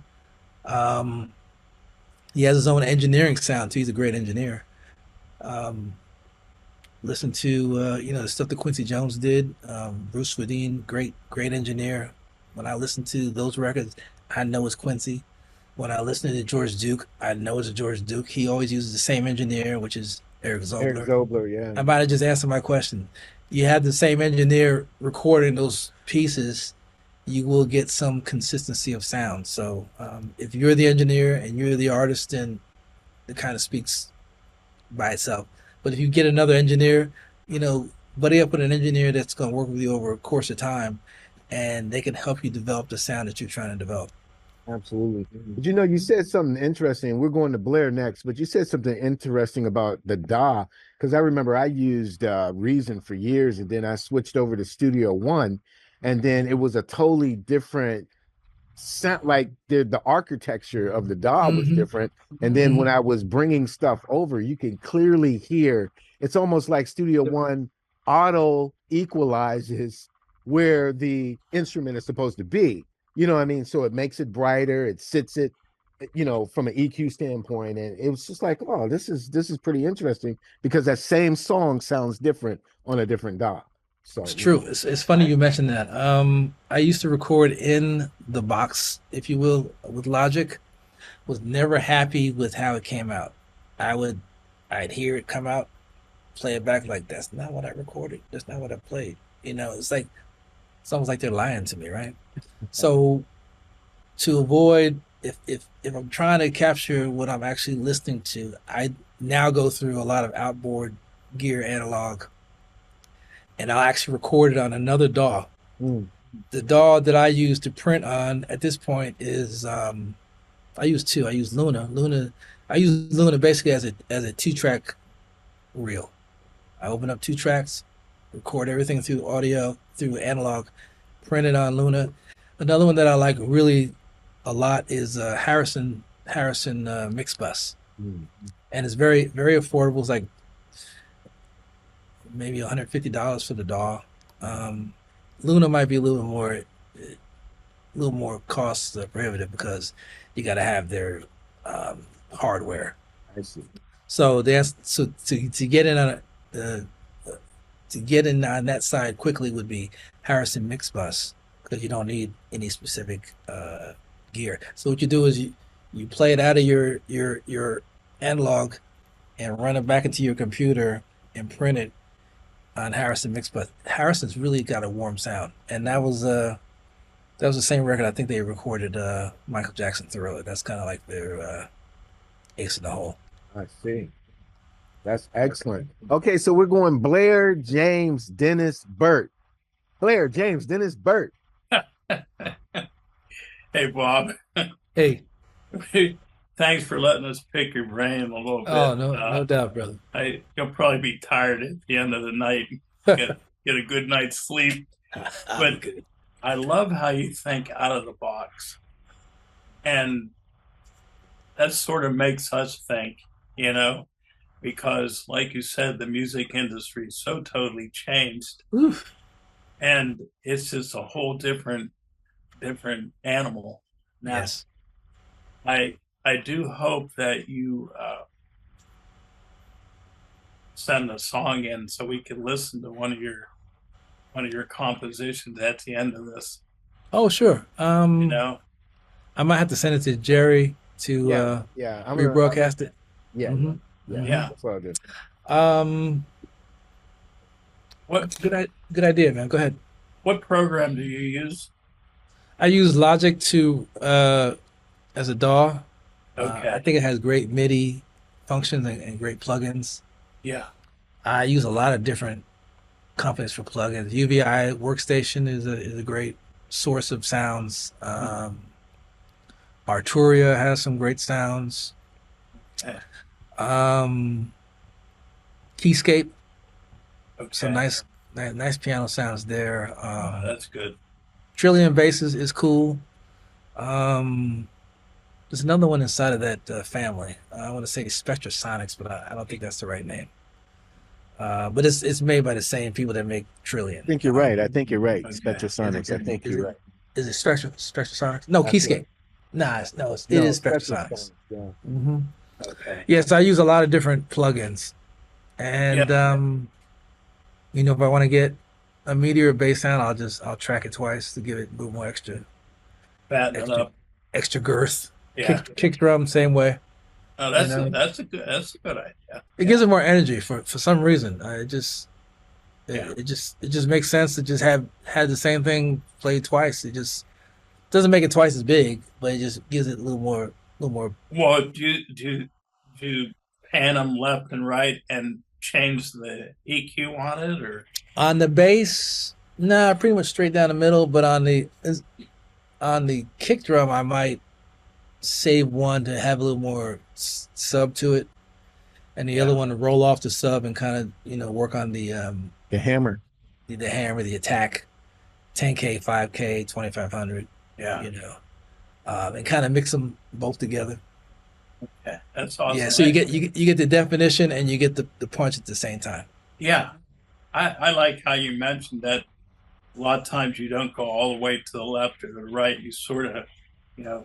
He has his own engineering sound too. He's a great engineer. Listen to the stuff that Quincy Jones did. Bruce Swedien, great engineer. When I listen to those records, I know it's Quincy. When I listen to George Duke, I know it's a George Duke. He always uses the same engineer, which is Eric Zobler. Eric Zobler, yeah. I might have just answered my question. You have the same engineer recording those pieces, you will get some consistency of sound. So if you're the engineer and you're the artist, then it kind of speaks by itself. But if you get another engineer, buddy up with an engineer that's going to work with you over a course of time, and they can help you develop the sound that you're trying to develop. Absolutely. But you said something interesting. We're going to Blair next, but you said something interesting about the DAW, because I remember I used Reason for years, and then I switched over to Studio One, and then it was a totally different sound. Like the architecture of the DAW was different, and then when I was bringing stuff over, you can clearly hear it's almost like Studio One auto equalizes where the instrument is supposed to be. You know what I mean? So it makes it brighter, it sits it, from an EQ standpoint. And it was just like, oh, this is pretty interesting, because that same song sounds different on a different DAW. So it's true. It's funny you mentioned that. I used to record in the box, if you will, with Logic. Was never happy with how it came out. I'd hear it come out, play it back, like, that's not what I recorded. That's not what I played. It's almost like they're lying to me, right? So to avoid, if I'm trying to capture what I'm actually listening to, I now go through a lot of outboard gear analog, and I'll actually record it on another DAW. The DAW that I use to print on at this point is I use two. I use Luna. I use Luna basically as a 2-track reel. I open up 2 tracks, record everything through audio, through analog, print it on Luna. Another one that I like really a lot is Harrison Mix Bus, and it's very, very affordable. It's like maybe $150 for the DAW. Luna might be a little more cost prohibitive, because you got to have their hardware. I see. So to get in on on that side quickly would be Harrison Mix Bus, because you don't need any specific gear. So what you do is you play it out of your analog and run it back into your computer and print it on Harrison Mix Bus. Harrison's really got a warm sound, and that was the same record I think they recorded Michael Jackson Thriller. That's kind of like their ace in the hole. I see. That's excellent. Okay, so we're going Blair, James, Dennis, Burt. Blair, James, Dennis, Burt. Hey, Bob. Hey. Thanks for letting us pick your brain a little bit. Oh, no doubt, brother. You'll probably be tired at the end of the night. Get a good night's sleep. But I love how you think out of the box. And that sort of makes us think, because like you said, the music industry is so totally changed. Oof. And it's just a whole different animal now. Yes. I do hope that you send a song in so we can listen to one of your compositions at the end of this. Oh, sure. I might have to send it to Jerry to rebroadcast it. Yeah. Mm-hmm. Yeah. That's all good. What good idea, man. Go ahead. What program do you use? I use Logic to as a DAW. Okay. I think it has great MIDI functions and great plugins. Yeah. I use a lot of different companies for plugins. UVI Workstation is a great source of sounds. Arturia has some great sounds. Keyscape. Okay. Some nice piano sounds there. That's good. Trillium basses is cool. There's another one inside of that family. I want to say Spectrasonics, but I don't think that's the right name. But it's made by the same people that make Trillium. I think you're right. Okay. Spectrasonics. I think you're right. Is it Spectrasonics? No, That's Keyscape. right. Nah, it is Spectrasonics. Yeah. Mm-hmm. Okay. Yes, I use a lot of different plugins, and you know, if I want to get a meteor bass sound, I'll track it twice to give it a little more Fatten it up. extra girth. Yeah. Kick drum, same way. Oh, that's a good idea. It gives it more energy for some reason. It just makes sense to just have the same thing played twice. It just doesn't make it twice as big, but it just gives it a little more. Well, do you pan them left and right and change the EQ on it, or On the bass, nah, pretty much straight down the middle. But on the kick drum, I might save one to have a little more sub to it, and the other one to roll off the sub and kind of work on the hammer, the attack, 10K, 5K, 2500. And kind of mix them both together. Okay, that's awesome. Yeah, so you get the definition and you get the punch at the same time. Yeah, I like how you mentioned that. A lot of times you don't go all the way to the left or the right. You sort of, Yeah,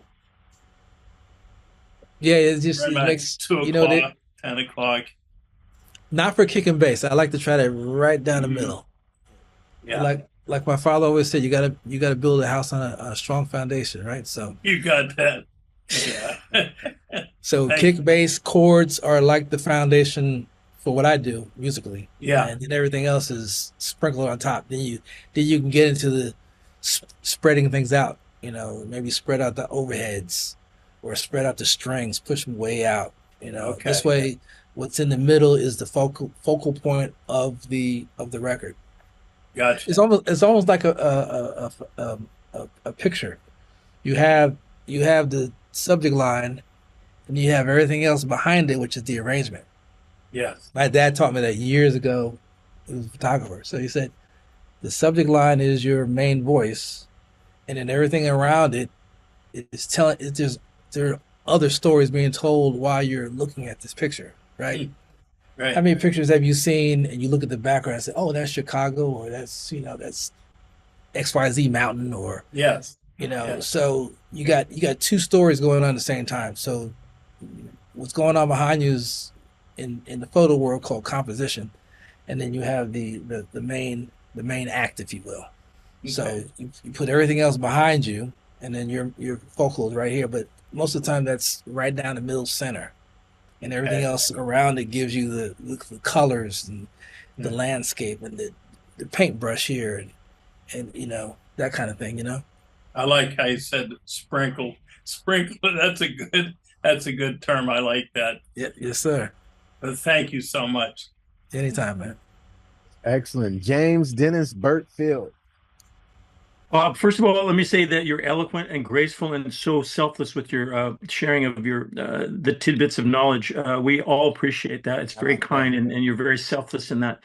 it just makes 2 o'clock, 10 o'clock. Not for kick and bass. I like to try that right down the middle. Yeah, like my father always said, you gotta build a house on a strong foundation, right? So you got that. Yeah. So kick, bass, chords are like the foundation for what I do musically. Yeah, and then everything else is sprinkled on top. Then you can get into the spreading things out. Maybe spread out the overheads or spread out the strings, push them way out. Okay. This way, what's in the middle is the focal point of the record. Gotcha. It's almost like a picture. You have the subject line, and you have everything else behind it, which is the arrangement. Yes. My dad taught me that years ago. He was a photographer, so he said the subject line is your main voice, and then everything around it is telling. There are other stories being told while you're looking at this picture, right? Right. How many pictures have you seen and you look at the background and say, oh, that's Chicago, or that's XYZ mountain, or yes. So you got 2 stories going on at the same time. So what's going on behind you is in the photo world called composition, and then you have the main act, if you will. Okay. So you put everything else behind you, and then your focal is right here, but most of the time that's right down the middle center. And everything else around it gives you the colors and the landscape and the paintbrush here and that kind of thing. I like how you said sprinkle. That's a good term. I like that. Yeah, yes, sir. But thank you so much. Anytime, man. Excellent. James Dennis Burtfield. First of all, let me say that you're eloquent and graceful and so selfless with your sharing of your the tidbits of knowledge. We all appreciate that. It's very kind, and you're very selfless in that.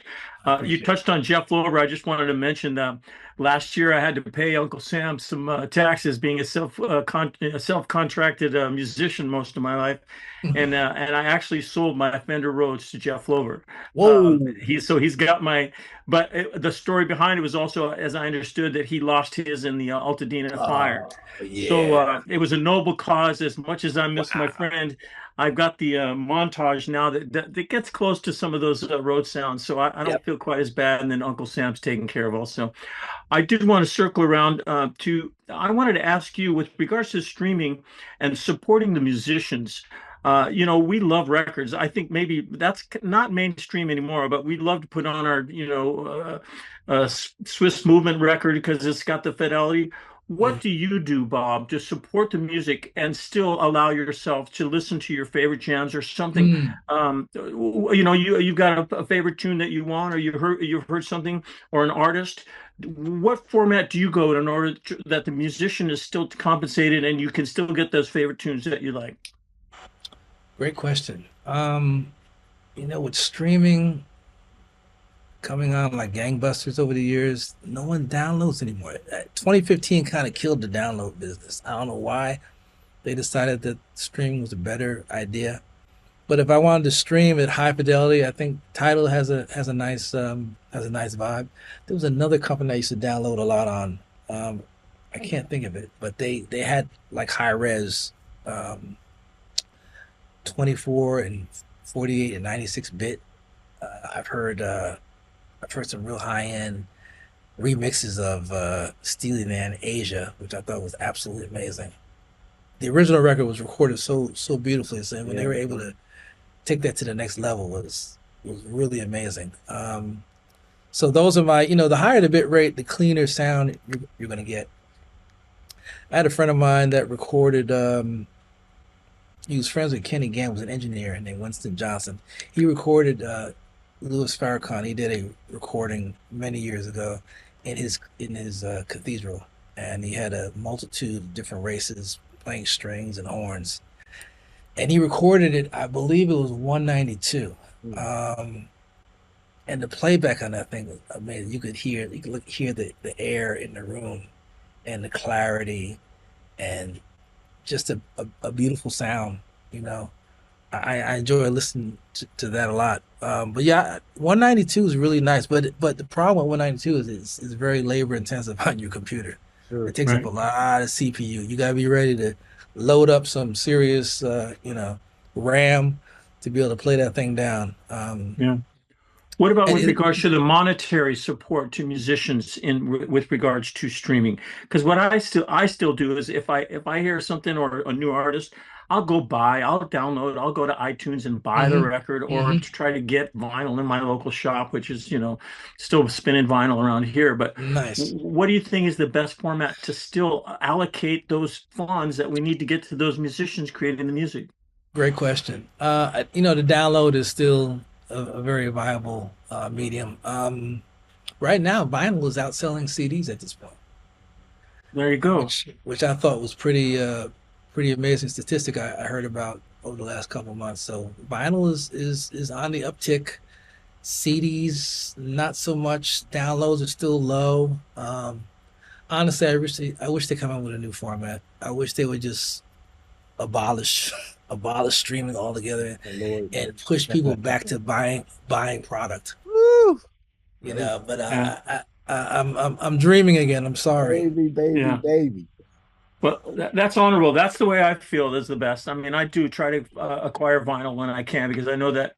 You touched on Jeff Lover. I just wanted to mention that last year I had to pay Uncle Sam some taxes, being a self-contracted musician most of my life, and I actually sold my Fender Rhodes to Jeff Lover. Whoa! He's got my. But the story behind it was also, as I understood, that he lost his in the Altadena fire. Yeah. So it was a noble cause. As much as I miss my friend, I've got the montage now that gets close to some of those road sounds. So I don't feel quite as bad. And then Uncle Sam's taken care of also. I did want to circle around I wanted to ask you with regards to streaming and supporting the musicians. We love records. I think maybe that's not mainstream anymore, but we'd love to put on our, Swiss movement record because it's got the fidelity. What do you do, Bob, to support the music and still allow yourself to listen to your favorite jams or something? You've got a favorite tune that you want, or you've heard something, or an artist. What format do you go in order that the musician is still compensated and you can still get those favorite tunes that you like? Great question. With streaming coming on like gangbusters over the years, no one downloads anymore. 2015 kind of killed the download business. I don't know why. They decided that streaming was a better idea. But if I wanted to stream at high fidelity, I think Tidal has a nice vibe. There was another company I used to download a lot on. I can't think of it, but they had like high res, 24 and 48 and 96 bit. I've heard some real high end remixes of Steely Dan Asia, which I thought was absolutely amazing. The original record was recorded so beautifully, so when they were able to take that to the next level was really amazing. So those are my, the higher the bit rate, the cleaner sound you're going to get. I had a friend of mine that recorded, he was friends with Kenny Gann, was an engineer named Winston Johnson. He recorded Louis Farrakhan. He did a recording many years ago in his cathedral, and he had a multitude of different races playing strings and horns. And he recorded it, I believe it was 192. And the playback on that thing was amazing. You could hear the air in the room and the clarity and just a beautiful sound, I enjoy listening to that a lot. But yeah, 192 is really nice. But the problem with 192 is it's very labor intensive on your computer. Sure. It takes up a lot of CPU. You gotta be ready to load up some serious, RAM to be able to play that thing down. Yeah. What about with regards to the monetary support to musicians with regards to streaming? Because what I still do is if I hear something or a new artist, I'll download, I'll go to iTunes and buy the record, or try to get vinyl in my local shop, which is, still spinning vinyl around here. But nice. What do you think is the best format to still allocate those funds that we need to get to those musicians creating the music? Great question. The download is still a very viable medium. Right now, vinyl is outselling CDs at this point. There you go. Which I thought was pretty amazing statistic I heard about over the last couple of months. So vinyl is on the uptick. CDs not so much. Downloads are still low. Honestly, I wish they come out with a new format. I wish they would just abolish streaming altogether and push people back to buying product. Woo! But I'm dreaming again. I'm sorry. Baby. Well, that's honorable. That's the way I feel is the best. I mean, I do try to acquire vinyl when I can, because I know that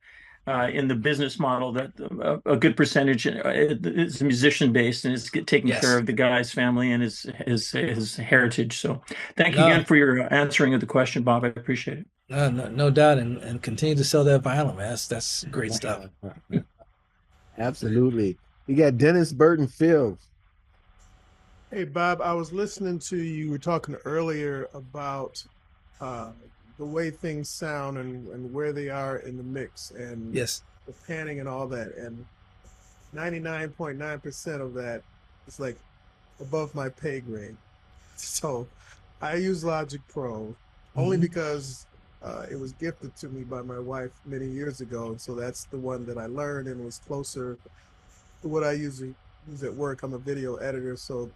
in the business model that a good percentage is musician based, and it's taking care of the guy's family and his heritage. So thank you again for your answering of the question, Bob. I appreciate it. No doubt, and continue to sell that vinyl, man. That's great stuff. Absolutely. You got Dennis Burton Fields. Hey, Bob, I was listening to you were talking earlier about the way things sound and where they are in the mix and the panning and all that. And 99.9% of that is like above my pay grade. So I use Logic Pro only because it was gifted to me by my wife many years ago. And so that's the one that I learned and was closer to what I usually use at work. I'm a video editor, so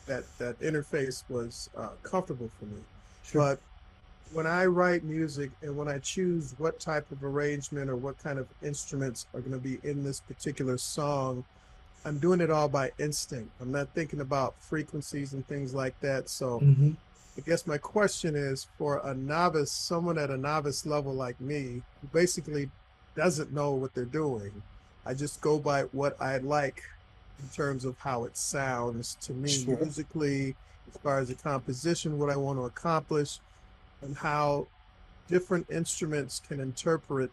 that interface was comfortable for me. Sure. But when I write music and when I choose what type of arrangement or what kind of instruments are going to be in this particular song, I'm doing it all by instinct. I'm not thinking about frequencies and things like that. So I guess my question is, for a novice, someone at a novice level like me, who basically doesn't know what they're doing, I just go by what I like in terms of how it sounds to me musically, as far as the composition, what I want to accomplish, and how different instruments can interpret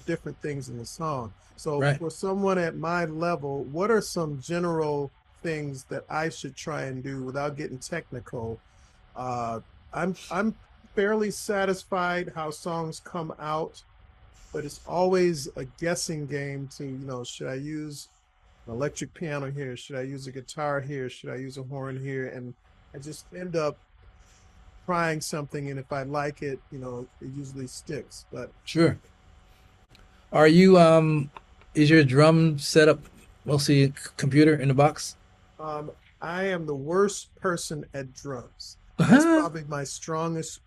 different things in the song. So for someone at my level, what are some general things that I should try and do without getting technical? I'm fairly satisfied how songs come out, but it's always a guessing game to, should I use an electric piano here? Should I use a guitar here? Should I use a horn here? And I just end up trying something, and if I like it, it usually sticks. But Sure. Are you is your drum setup mostly computer in the box? I am the worst person at drums. That's probably my strongest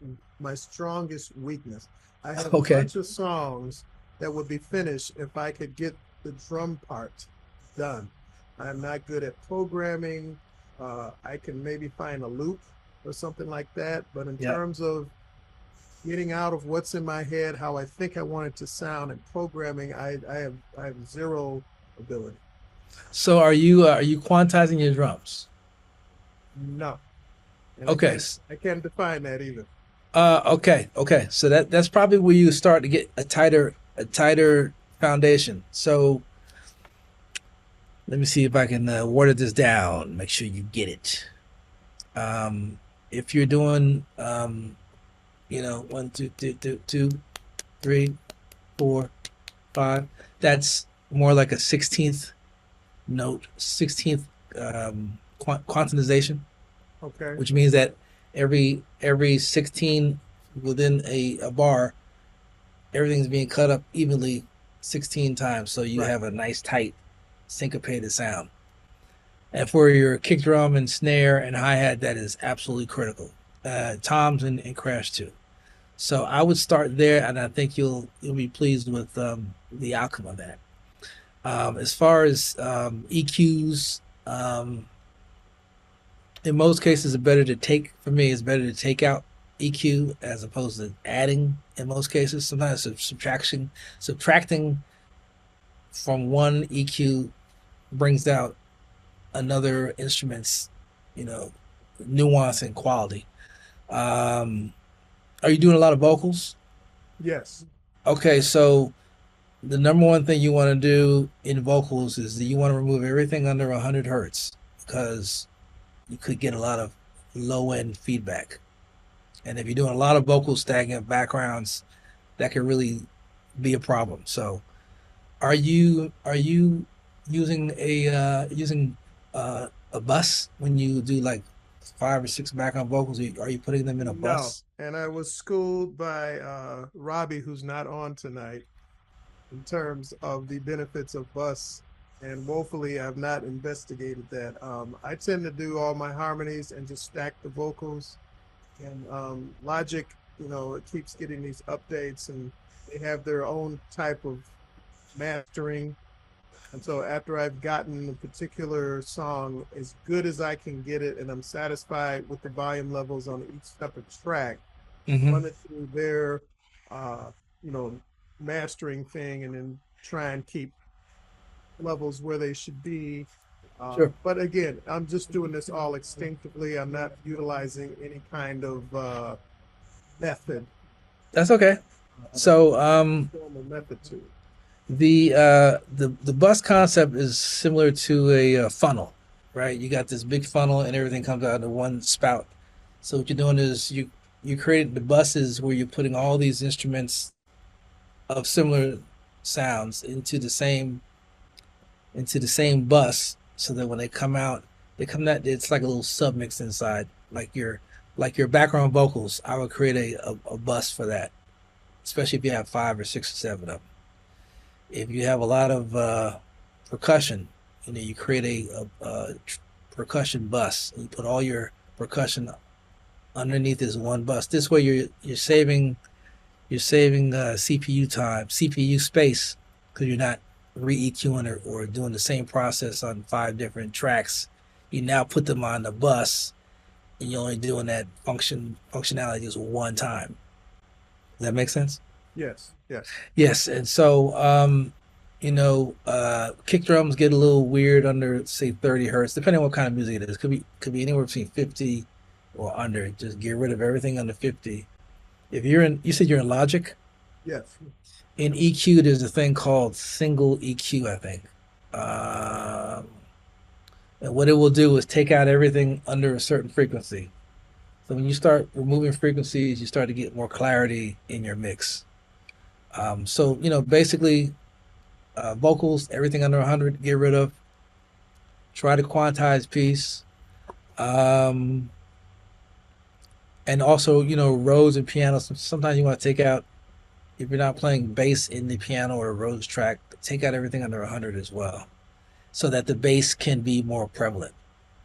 weakness. I have a bunch of songs that would be finished if I could get the drum part done. I'm not good at programming. I can maybe find a loop or something like that, but in terms of getting out of what's in my head, how I think I want it to sound, and programming, I have zero ability. So are you quantizing your drums? No. And Okay. I can't define that either. Okay. So that's probably where you start to get a tighter foundation. So let me see if I can water this down. Make sure you get it. If you're doing, 1, 2, 2, 3, 4, 5, that's more like a 16th note, 16th quantization. Okay. Which means that every 16 within a bar, everything's being cut up evenly 16 times, so you have a nice tight syncopated sound. And for your kick drum and snare and hi-hat, that is absolutely critical. Toms and crash too. So I would start there, and I think you'll be pleased with the outcome of that. As far as EQs, in most cases, it's better to take out EQ as opposed to adding. In most cases, sometimes subtracting from one EQ brings out another instrument's, nuance and quality. Are you doing a lot of vocals? Yes. Okay, so the number one thing you want to do in vocals is that you want to remove everything under 100 hertz, because you could get a lot of low-end feedback. And if you're doing a lot of vocal stagnant backgrounds, that could really be a problem. So are you using a bus when you do like 5 or 6 background vocals? Are you putting them in a bus? No. And I was schooled by Robbie, who's not on tonight, in terms of the benefits of bus. And woefully, I've not investigated that. I tend to do all my harmonies and just stack the vocals. And Logic, it keeps getting these updates, and they have their own type of mastering. And so after I've gotten a particular song as good as I can get it, and I'm satisfied with the volume levels on each separate track, run it through their, mastering thing, and then try and keep levels where they should be. Sure. But again, I'm just doing this all instinctively. I'm not utilizing any kind of method. That's okay. So formal method to it. the bus concept is similar to a funnel, right? You got this big funnel and everything comes out of one spout. So what you're doing is you create the buses where you're putting all these instruments of similar sounds into the same bus, so that when they come out, it's like a little submix inside, like your background vocals. I would create a bus for that, especially if you have 5 or 6 or 7 of them. If you have a lot of percussion, you create a percussion bus, and you put all your percussion underneath this one bus. This way you're saving CPU time, CPU space, because you're not re-EQing or doing the same process on 5 different tracks. You now put them on the bus, and you're only doing that functionality just one time. Does that make sense? Yes. Yes. And so kick drums get a little weird under, say, 30 hertz, depending on what kind of music it is. Could be anywhere between 50 or under. Just get rid of everything under 50. If you said you're in Logic? Yes. In EQ, there's a thing called single EQ, I think. And what it will do is take out everything under a certain frequency. So when you start removing frequencies, you start to get more clarity in your mix. So basically, vocals, everything under 100, get rid of. Try to quantize piece. And also, Rhodes and piano. Sometimes you want to take out, if you're not playing bass in the piano or a Rhodes track, take out everything under 100 as well, so that the bass can be more prevalent.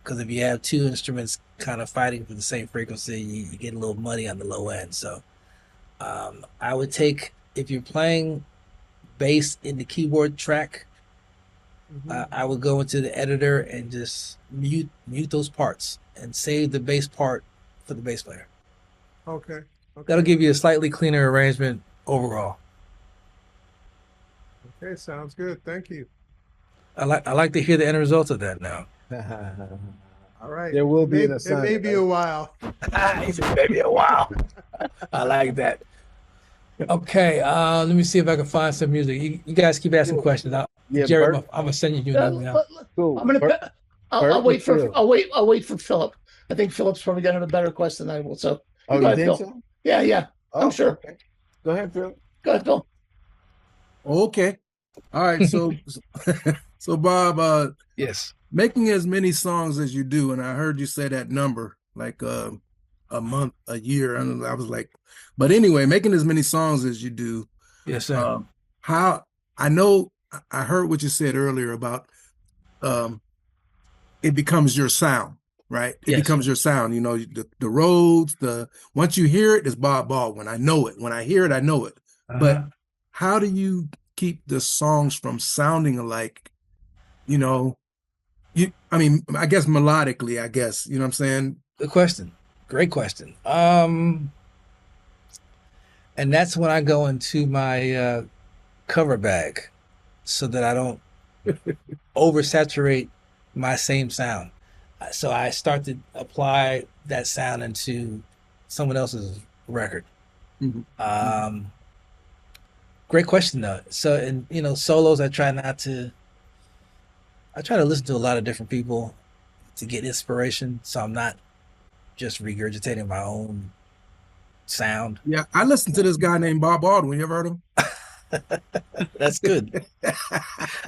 Because if you have two instruments kind of fighting for the same frequency, you get a little muddy on the low end. So I would take, if you're playing bass in the keyboard track, I would go into the editor and just mute those parts and save the bass part for the bass player. Okay. That'll give you a slightly cleaner arrangement overall. Okay, sounds good. Thank you. I like to hear the end results of that now. All right. There will be an an assignment. It may be a while. He said maybe a while. I like that. Okay, let me see if I can find some music. You guys keep asking questions. Jerry, I'm gonna send you an email. Cool. I'm gonna. I'll wait for. I'll wait for Philip. I think Philip's probably got a better question than I will. So. Oh, you think so? Yeah. Oh, I'm sure. Okay. Go ahead, Phil. Go ahead, Phil. Okay. All right. So, so Bob, yes, making as many songs as you do, and I heard you say that number, like a month, a year, and I was like, but anyway, making as many songs as you do. Yes, sir. How I know I heard what you said earlier about it becomes your sound, right? It becomes your sound. The Rhodes, once you hear it, it's Bob Baldwin. I know it. When I hear it, I know it. But how do you keep the songs from sounding alike? I guess melodically, you know what I'm saying? Good question. Great question. And that's when I go into my cover bag so that I don't oversaturate my same sound. So I start to apply that sound into someone else's record. Great question though. So, and solos, I try to listen to a lot of different people to get inspiration. So I'm not just regurgitating my own sound. Yeah, I listened to this guy named Bob Baldwin. You ever heard him? That's good.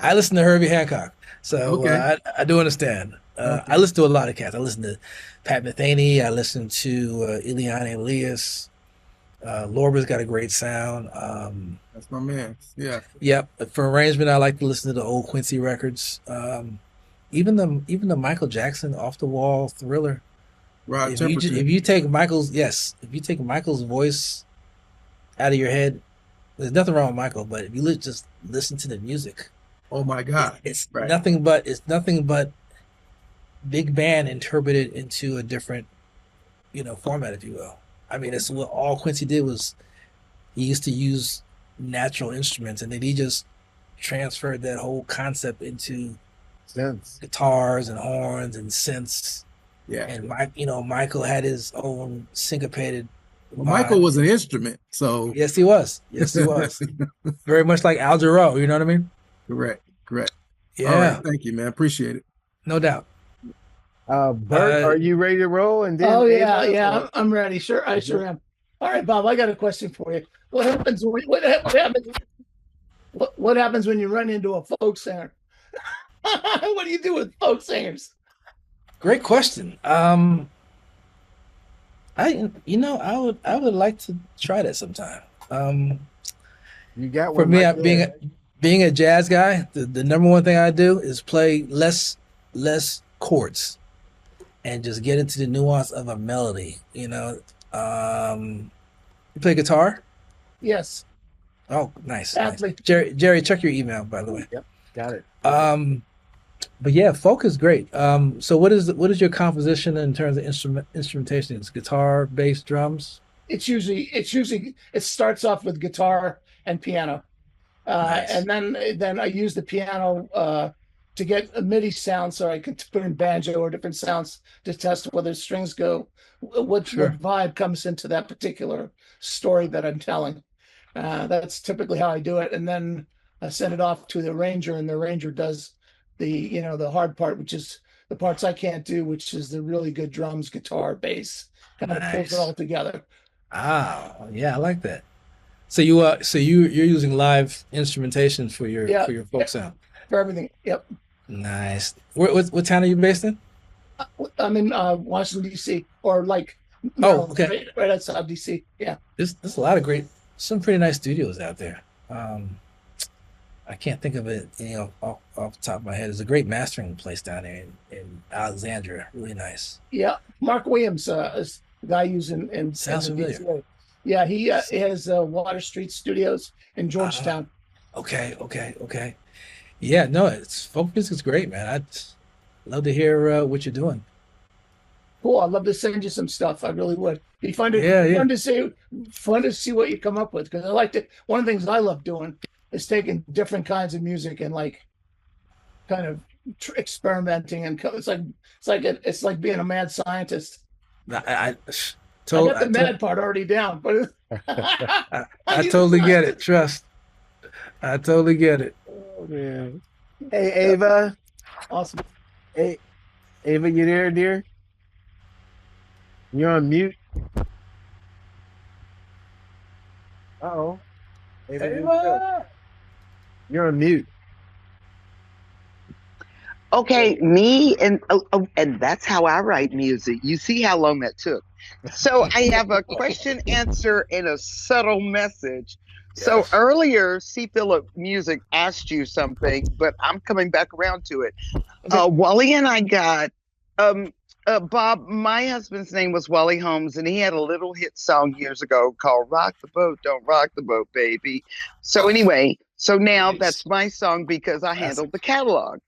I listen to Herbie Hancock, so I do understand. I listen to a lot of cats. I listen to Pat Metheny. I listen to Ileana Elias. Lorber's got a great sound. That's my man. Yeah. Yep. For arrangement, I like to listen to the old Quincy records. Even the Michael Jackson Off the Wall Thriller. Right. If you take Michael's voice out of your head, there's nothing wrong with Michael, but if you just listen to the music, oh my God, it's nothing but big band interpreted into a different, format, if you will. I mean, it's what all Quincy did was he used to use natural instruments, and then he just transferred that whole concept into guitars and horns and synths. Yeah, and Michael had his own syncopated. Well, Michael was an instrument, so yes, he was. Very much like Al Jarreau. You know what I mean? Correct. Yeah. All right, thank you, man. Appreciate it. No doubt. Bert, are you ready to roll? And then I'm ready. Sure, I sure am. All right, Bob, I got a question for you. What happens when you run into a folk singer? What do you do with folk singers? Great question. I would like to try that sometime. You got for one me, right being a jazz guy, the number one thing I do is play less chords and just get into the nuance of a melody. You play guitar? Yes. Oh, nice. Athlete. Jerry, check your email, by the way. Yep, got it. But yeah, folk is great. So what is your composition in terms of instrumentation? It's guitar, bass, drums? It starts off with guitar and piano. Nice. And then I use the piano to get a MIDI sound so I can put in banjo or different sounds to test whether strings go, what vibe comes into that particular story that I'm telling. That's typically how I do it. And then I send it off to the arranger, and the arranger does the hard part, which is the parts I can't do, which is the really good drums, guitar, bass, kind of pulls it all together. Ah, yeah, I like that. So you're using live instrumentation for your folk sound. For everything. Yep. Nice. What town are you based in? I'm in Washington D.C. or like Oh, okay. Right outside DC. Yeah. There's a lot of some pretty nice studios out there. I can't think of it, off the top of my head. There's a great mastering place down there in Alexandria. Really nice. Yeah. Mark Williams is the guy using in Sounds familiar. DCA. Yeah, he has Water Street Studios in Georgetown. Okay. Yeah, no, it's folk music's great, man. I'd love to hear what you're doing. Cool. I'd love to send you some stuff. I really would. Be fun to fun to see what you come up with, because I like to. One of the things I love doing is taking different kinds of music and like kind of experimenting, and it's like being a mad scientist. I got the mad part already down, but I totally get it. Trust. I totally get it. Oh, man. Hey, Ava. Awesome. Hey, Ava, you there, dear? You're on mute. Uh-oh. Ava. You're on mute. Okay, and that's how I write music. You see how long that took. So I have a question, answer, and a subtle message. Yes. So earlier, C. Philip Music asked you something, but I'm coming back around to it. Wally and I got, Bob, my husband's name was Wally Holmes, and he had a little hit song years ago called Rock the Boat, Don't Rock the Boat, Baby. So anyway, so now that's my song because I handled the catalog.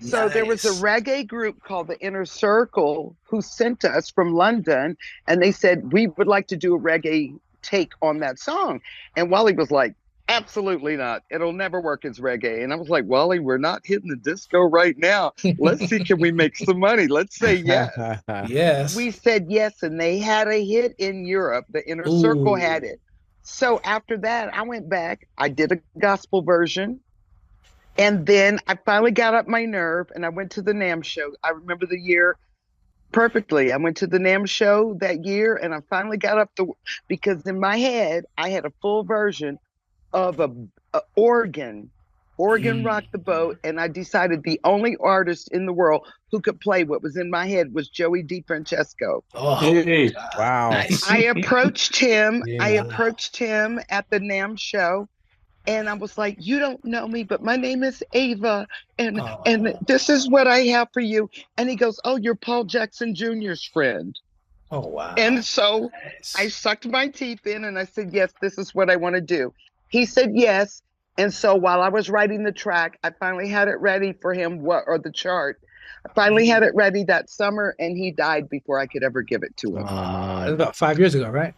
So there was a reggae group called the Inner Circle who sent us from London, and they said, we would like to do a reggae take on that song. And Wally was like, absolutely not. It'll never work as reggae. And I was like, Wally, we're not hitting the disco right now. Let's see, can we make some money? Let's say yes. Yes. We said yes, and they had a hit in Europe. The Inner Circle had it. So after that, I went back. I did a gospel version. And then I finally got up my nerve and I went to the NAMM show. I remember the year perfectly. I went to the NAMM show that year and I finally got up because in my head, I had a full version of a organ Rock the Boat. And I decided the only artist in the world who could play what was in my head was Joey DiFrancesco. Oh, hey. Wow. Nice. I approached him. I approached him at the NAMM show. And I was like, you don't know me, but my name is Ava, and this is what I have for you. And he goes, oh, you're Paul Jackson Jr.'s friend. Oh, wow. And so I sucked my teeth in and I said, yes, this is what I want to do. He said yes. And so while I was writing the track, I finally had it ready for him, or the chart. I finally had it ready that summer, and he died before I could ever give it to him. It was about 5 years ago, right?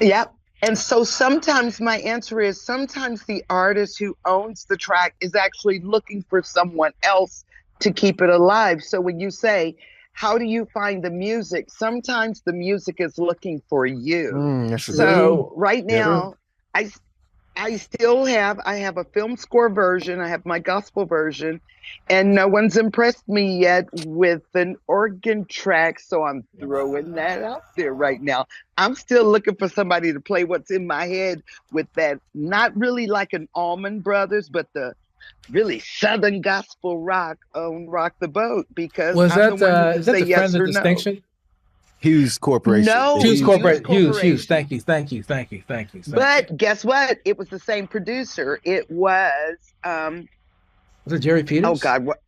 Yep. And so sometimes my answer is sometimes the artist who owns the track is actually looking for someone else to keep it alive. So when you say, how do you find the music? Sometimes the music is looking for you. So right now, I have a film score version. I have my gospel version, and no one's impressed me yet with an organ track. So I'm throwing that out there right now. I'm still looking for somebody to play what's in my head with that, not really like an Allman Brothers, but the really Southern gospel rock on Rock the Boat, because was I'm that the one who is that say the yes Friends of or no. Distinction? Hughes Corporation. No, Hughes Corporation. Corporation. Hughes. Thank you. But guess what? It was the same producer. It was was it Jerry Peters? Oh God, what?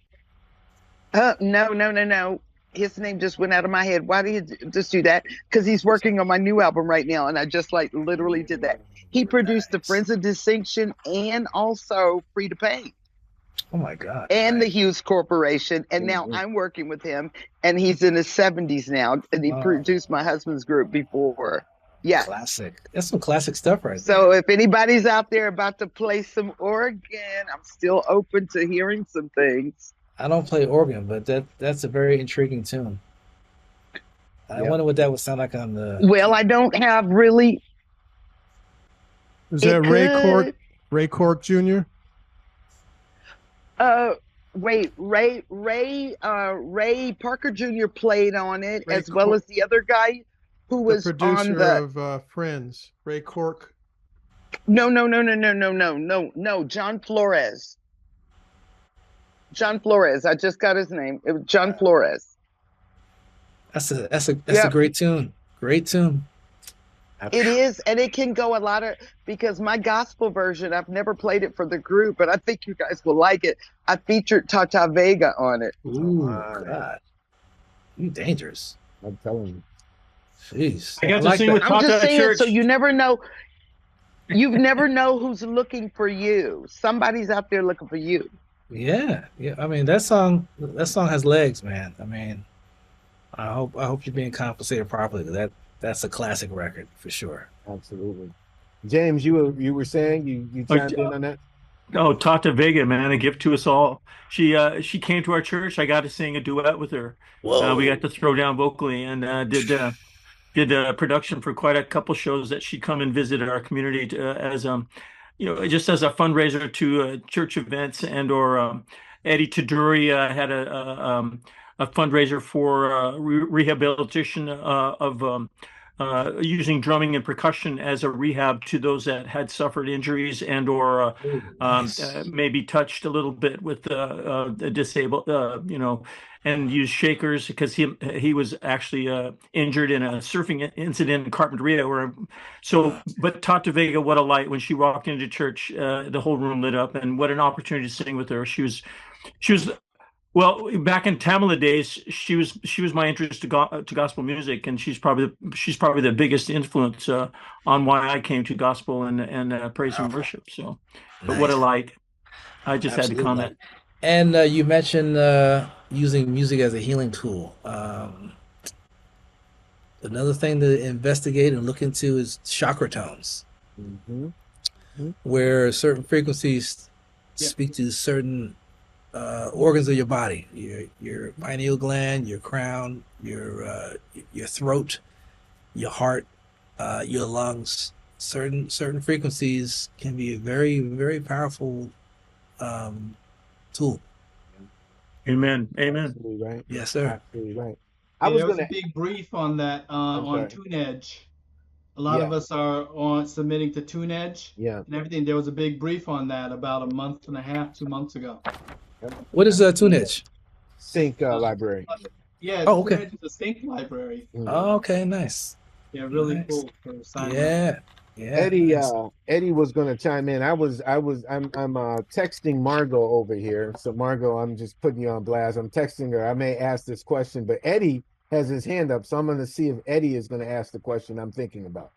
No. His name just went out of my head. Why did he just do that? Because he's working on my new album right now, and I just literally did that. He produced the Friends of Distinction and also Free to Paint. Oh my God. And the Hughes Corporation. And now I'm working with him, and he's in his 70s now. And he produced my husband's group before. Yeah. Classic. That's some classic stuff right there. So if anybody's out there about to play some organ, I'm still open to hearing some things. I don't play organ, but that's a very intriguing tune. I wonder what that would sound like on the... Well, I don't have really... Is that Ray Cork Jr.? Wait, Ray Parker Jr. played on it, as well as the other guy who was the producer on the of Friends, Ray Cork. No, John Flores. I just got his name. It was John Flores. That's a great tune. Great tune. It is, and it can go a lot of, because my gospel version, I've never played it for the group, but I think you guys will like it. I featured Tata Vega on it. Ooh, God. You dangerous. I'm telling you. Jeez. I got to sing with I'm Tata just at saying, church. so you never know. You never know who's looking for you. Somebody's out there looking for you. Yeah. I mean, that song has legs, man. I mean, I hope you're being compensated properly. That's a classic record for sure. Absolutely. James, you were saying you chimed in on that? Oh, Tata Vega, man, a gift to us all. She came to our church. I got to sing a duet with her. Whoa. We got to throw down vocally and did production for quite a couple shows that she'd come and visit our community as just as a fundraiser to church events or Eddie Taduri had a fundraiser for rehabilitation of using drumming and percussion as a rehab to those that had suffered injuries and or maybe touched a little bit with the disabled, and used shakers because he was actually injured in a surfing incident in Carpinteria. But Tata Vega, what a light when she walked into church, the whole room lit up, and what an opportunity to sing with her. She was. Well, back in Tamala days, she was my interest to gospel music, and she's probably the biggest influence on why I came to gospel and praise and worship. So, but what a light! I just had to comment. And you mentioned using music as a healing tool. Another thing to investigate and look into is chakra tones, where certain frequencies speak to certain organs of your body, your pineal gland, your crown, your throat, your heart, your lungs. Certain frequencies can be a very, very powerful tool. Amen. Absolutely right. Yes, sir. Absolutely right. There was a big brief on that on TuneEdge. A lot of us are submitting to TuneEdge and everything. There was a big brief on that about a month and a half, 2 months ago. What is TuneEdge? Sync library. Yeah. Oh, okay. TuneEdge is a sync library. Oh, okay, nice. Yeah, really cool for signing. Yeah. Eddie was going to chime in. I'm texting Margot over here. So Margot, I'm just putting you on blast. I'm texting her. I may ask this question, but Eddie has his hand up, so I'm going to see if Eddie is going to ask the question I'm thinking about.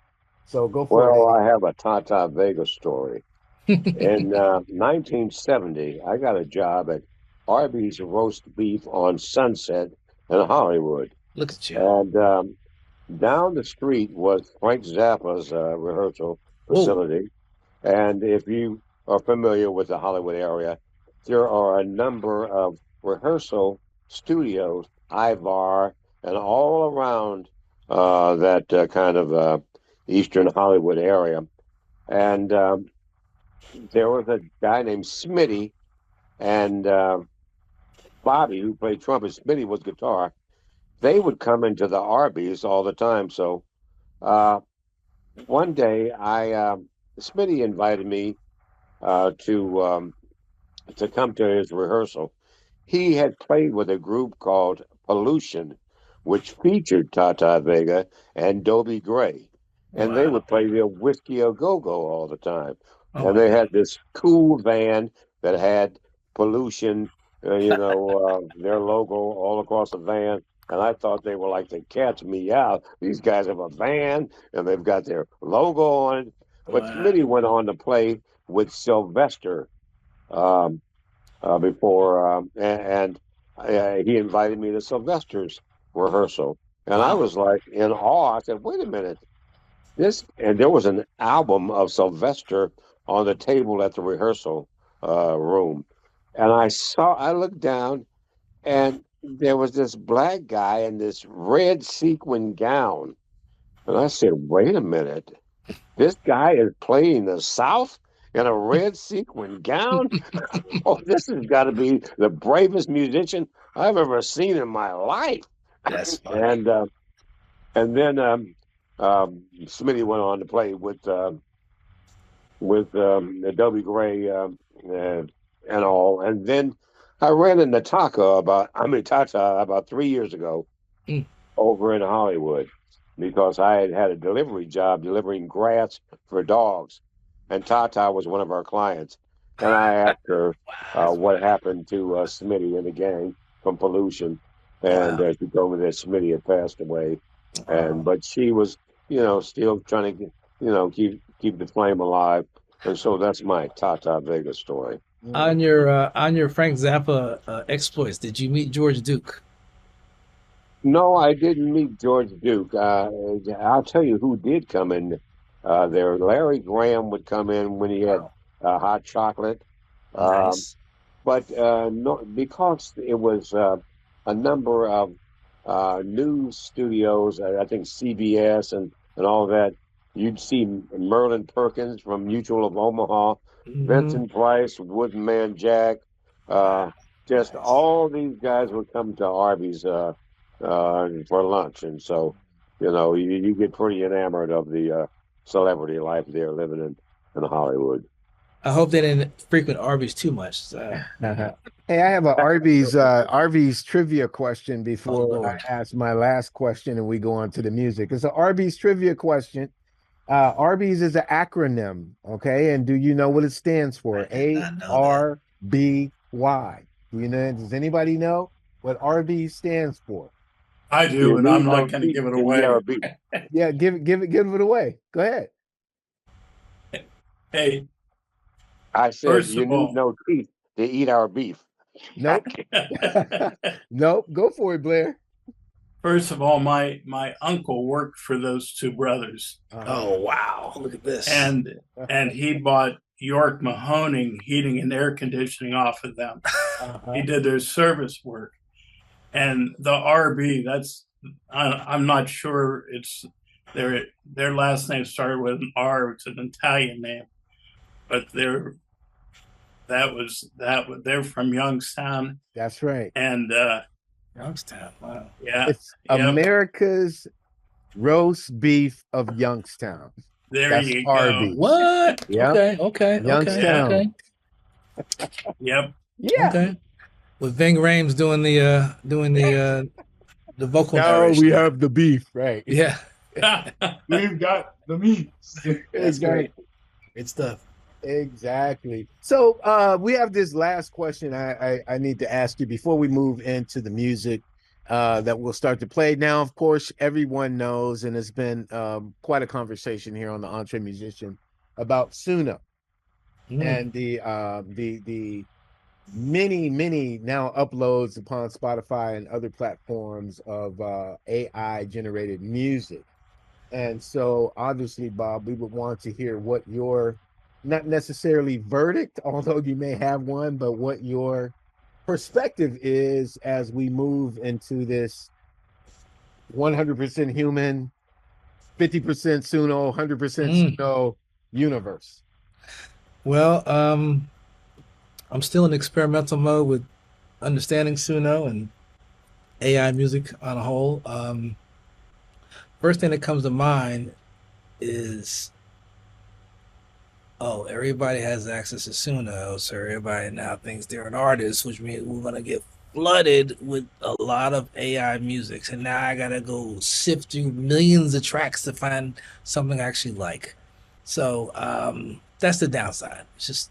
So go for it. Well, I have a Tata Vega story. In 1970, I got a job at Arby's Roast Beef on Sunset in Hollywood. Look at you. And down the street was Frank Zappa's rehearsal facility. And if you are familiar with the Hollywood area, there are a number of rehearsal studios, Ivar, and all around that kind of Eastern Hollywood area. And there was a guy named Smitty and Bobby, who played trumpet. Smitty was guitar. They would come into the Arby's all the time. So one day, Smitty invited me to come to his rehearsal. He had played with a group called Pollution, which featured Tata Vega and Dobie Gray. And they would play the Whiskey A Go-Go all the time. And they had this cool van that had Pollution, their logo all across the van. And I thought they were like the Cat's Meow. These guys have a van, and they've got their logo on it. But Smitty went on to play with Sylvester before, and he invited me to Sylvester's rehearsal. And I was like in awe. I said, wait a minute. And there was an album of Sylvester on the table at the rehearsal room. And I looked down, and there was this black guy in this red sequin gown. And I said, wait a minute. This guy is playing the South in a red sequin gown? Oh, this has got to be the bravest musician I've ever seen in my life. That's funny. And then Smitty went on to play with Dobie Gray and all. And then I ran into Tata about 3 years ago over in Hollywood. because I had a delivery job delivering grass for dogs, and Tata was one of our clients. And I asked her what happened to Smitty and the gang from pollution, and she told me that Smitty had passed away, but she was, still trying to, keep the flame alive, and so that's my Tata Vega story. On your Frank Zappa exploits, did you meet George Duke? No, I didn't meet George Duke. I'll tell you who did come in there. Larry Graham would come in when he had hot chocolate. Nice. But no, because it was a number of news studios, I think CBS and all that, you'd see Merlin Perkins from Mutual of Omaha, Vincent Price, Woodman Jack, just all these guys would come to Arby's for lunch, and so you get pretty enamored of the celebrity life there living in Hollywood. I hope they didn't frequent Arby's too much. Hey, I have an Arby's trivia question before I ask my last question and we go on to the music. It's an Arby's trivia question. Arby's is an acronym, okay? And do you know what it stands for? ARBY. Do you know? Does anybody know what Arby's stands for? I do, and I'm not going to give it away. Yeah, give it away. Go ahead. Hey, I said you need no teeth to eat our beef. Nope. Nope. Go for it, Blair. First of all, my uncle worked for those two brothers. Oh wow! Look at this. And he bought York Mahoning heating and air conditioning off of them. He did their service work. And the RB, I'm not sure it's their last name started with an R. It's an Italian name, but they're from Youngstown. That's right. And Youngstown, wow. Yeah. It's America's roast beef of Youngstown. That's you Arby's. go. What? Yep. Okay. Youngstown. Yep. Yeah. Okay. With Ving Rhames doing the vocal. Now we have the beef, right? Yeah. We've got the meat. That's great. Good stuff. Exactly. So we have this last question I need to ask you before we move into the music that we'll start to play. Now, of course, everyone knows, and it's been quite a conversation here on the EntreMusician about Suno and the many now uploads upon Spotify and other platforms of AI generated music. And so obviously, Bob, we would want to hear what your, not necessarily verdict, although you may have one, but what your perspective is as we move into this 100% human, 50% Suno, 100% Suno universe. Well, I'm still in experimental mode with understanding Suno and AI music on a whole. First thing that comes to mind is, everybody has access to Suno, so everybody now thinks they're an artist, which means we're going to get flooded with a lot of AI music. And now I got to go sift through millions of tracks to find something I actually like. So that's the downside. It's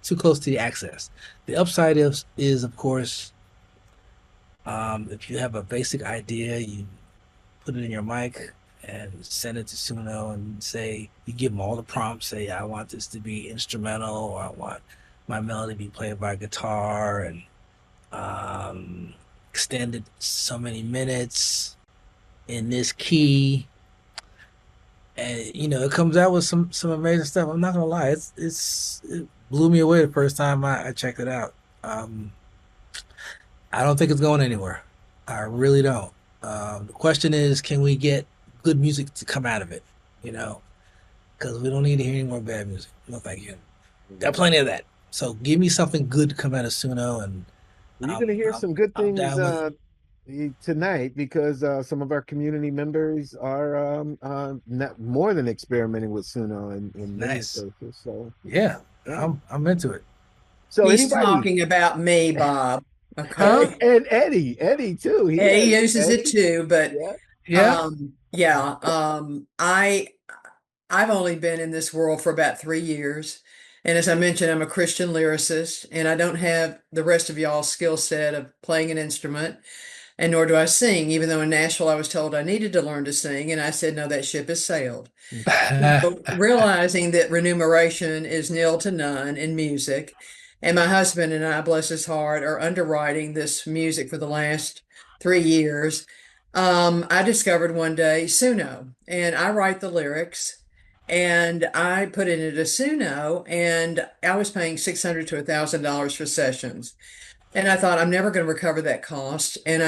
too close to the access. The upside is of course, if you have a basic idea, you put it in your mic and send it to Suno and say, you give them all the prompts, say, I want this to be instrumental, or I want my melody to be played by guitar, and extended so many minutes in this key. And, it comes out with some amazing stuff. I'm not going to lie. It blew me away the first time I checked it out. I don't think it's going anywhere. I really don't. The question is, can we get good music to come out of it? Because we don't need to hear any more bad music. No, thank you. Got plenty of that. So give me something good to come out of Suno, and you're going to hear some good things tonight, because some of our community members are not more than experimenting with Suno in many cases. So yeah, I'm into it. So he's talking about me, Bob. Okay. And Eddie too. He uses it too, but Yeah. Yeah. I've only been in this world for about 3 years. And as I mentioned, I'm a Christian lyricist, and I don't have the rest of y'all's skill set of playing an instrument, and nor do I sing, even though in Nashville I was told I needed to learn to sing. And I said, no, that ship has sailed. So realizing that remuneration is nil to none in music, and my husband and I, bless his heart, are underwriting this music for the last 3 years. I discovered one day Suno, and I write the lyrics, and I put it into Suno, and I was paying $600 to $1,000 for sessions. And I thought, I'm never going to recover that cost. And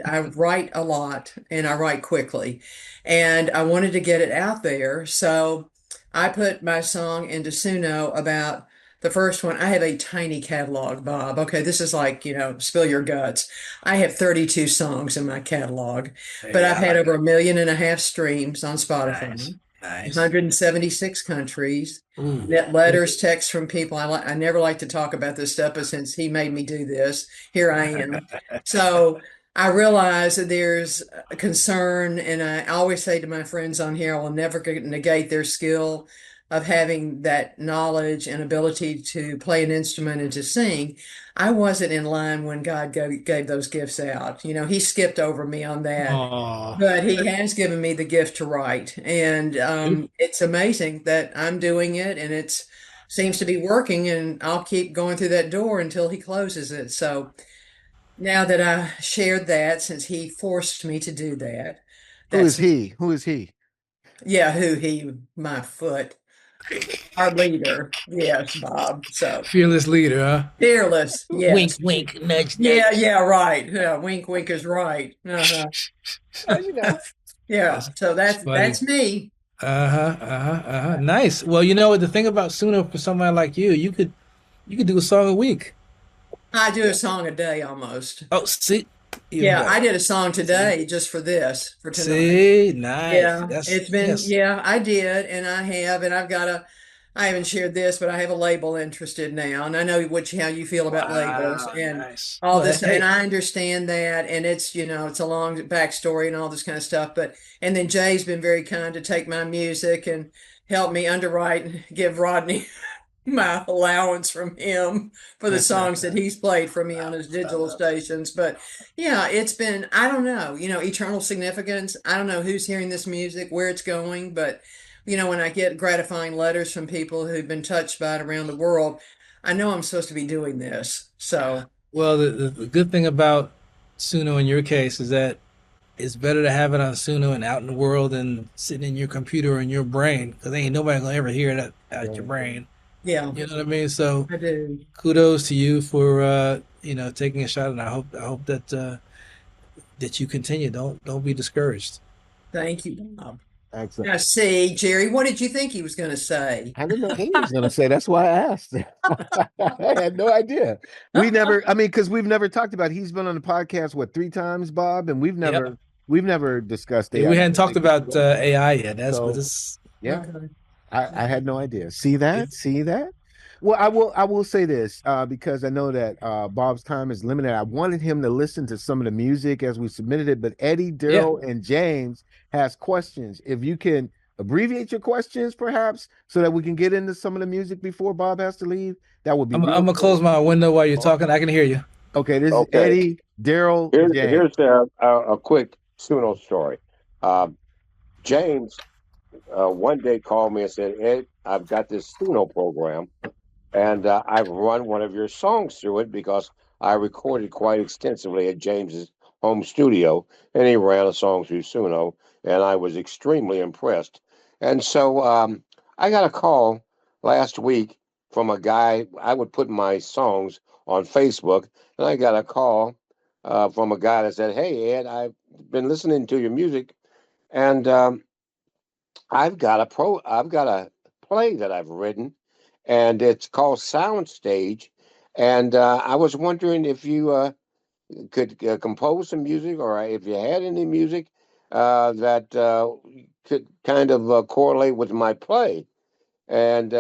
I write a lot and I write quickly. And I wanted to get it out there. So I put my song into Suno about the first one. I have a tiny catalog, Bob. Okay, this is like, spill your guts. I have 32 songs in my catalog, but I've had over 1.5 million streams on Spotify. Nice. 176 countries. Net letters, texts from people. I never like to talk about this stuff, but since he made me do this, here I am. So I realize that there's a concern, and I always say to my friends on here, I will never negate their skill of having that knowledge and ability to play an instrument and to sing. I wasn't in line when God gave those gifts out. He skipped over me on that. Aww. But he has given me the gift to write. And it's amazing that I'm doing it, and it seems to be working, and I'll keep going through that door until he closes it. So now that I shared that, since he forced me to do that. Who is he? Who is he? Yeah, my foot. Our leader. Yes, Bob. So fearless leader, huh? Fearless. Yes. Wink, wink, nudge, nudge. Yeah, right. Yeah, wink, wink is right. Yeah. So that's me. Nice. Well, the thing about Suno, for somebody like you could do a song a week. I do a song a day almost. Oh, see. Yeah, I did a song today just for this, for tonight. See, nice. Yeah, it's been, I did, and I haven't shared this, but I have a label interested now, and I know how you feel about labels and all this, and I understand that, and it's, it's a long backstory and all this kind of stuff, and then Jay's been very kind to take my music and help me underwrite and give Rodney my allowance from him for the songs that he's played for me on his digital stations. But yeah, it's been, I don't know, eternal significance. I don't know who's hearing this music, where it's going, but when I get gratifying letters from people who've been touched by it around the world, I know I'm supposed to be doing this. So, well, the good thing about Suno in your case is that it's better to have it on Suno and out in the world than sitting in your computer or in your brain, because ain't nobody gonna ever hear that out your brain. Yeah. You know what I mean? So I do. Kudos to you for taking a shot, and I hope that that you continue. Don't be discouraged. Thank you, Bob. Excellent. Now, see, Jerry, what did you think he was going to say? I didn't know what he was going to say. That's why I asked. I had no idea. Because we've never talked about. He's been on the podcast 3 times, Bob, and we've never discussed AI. We hadn't talked about AI yet. Yeah. I had no idea. See that? Well, I will say this because I know that Bob's time is limited. I wanted him to listen to some of the music as we submitted it, but Eddie, Daryl, and James has questions. If you can abbreviate your questions, perhaps, so that we can get into some of the music before Bob has to leave, that would be. I'm gonna close my window while you're talking. I can hear you. Okay, this is Eddie, Daryl, James. Here's a quick Suno story. James one day called me and said, Ed, I've got this Suno program, and I've run one of your songs through it because I recorded quite extensively at James's home studio, and he ran a song through Suno, and I was extremely impressed. And so I got a call last week from a guy. I would put my songs on Facebook, and I got a call from a guy that said, hey, Ed, I've been listening to your music, and I've got a play that I've written, and it's called Soundstage. And I was wondering if you could compose some music, or if you had any music that could kind of correlate with my play. And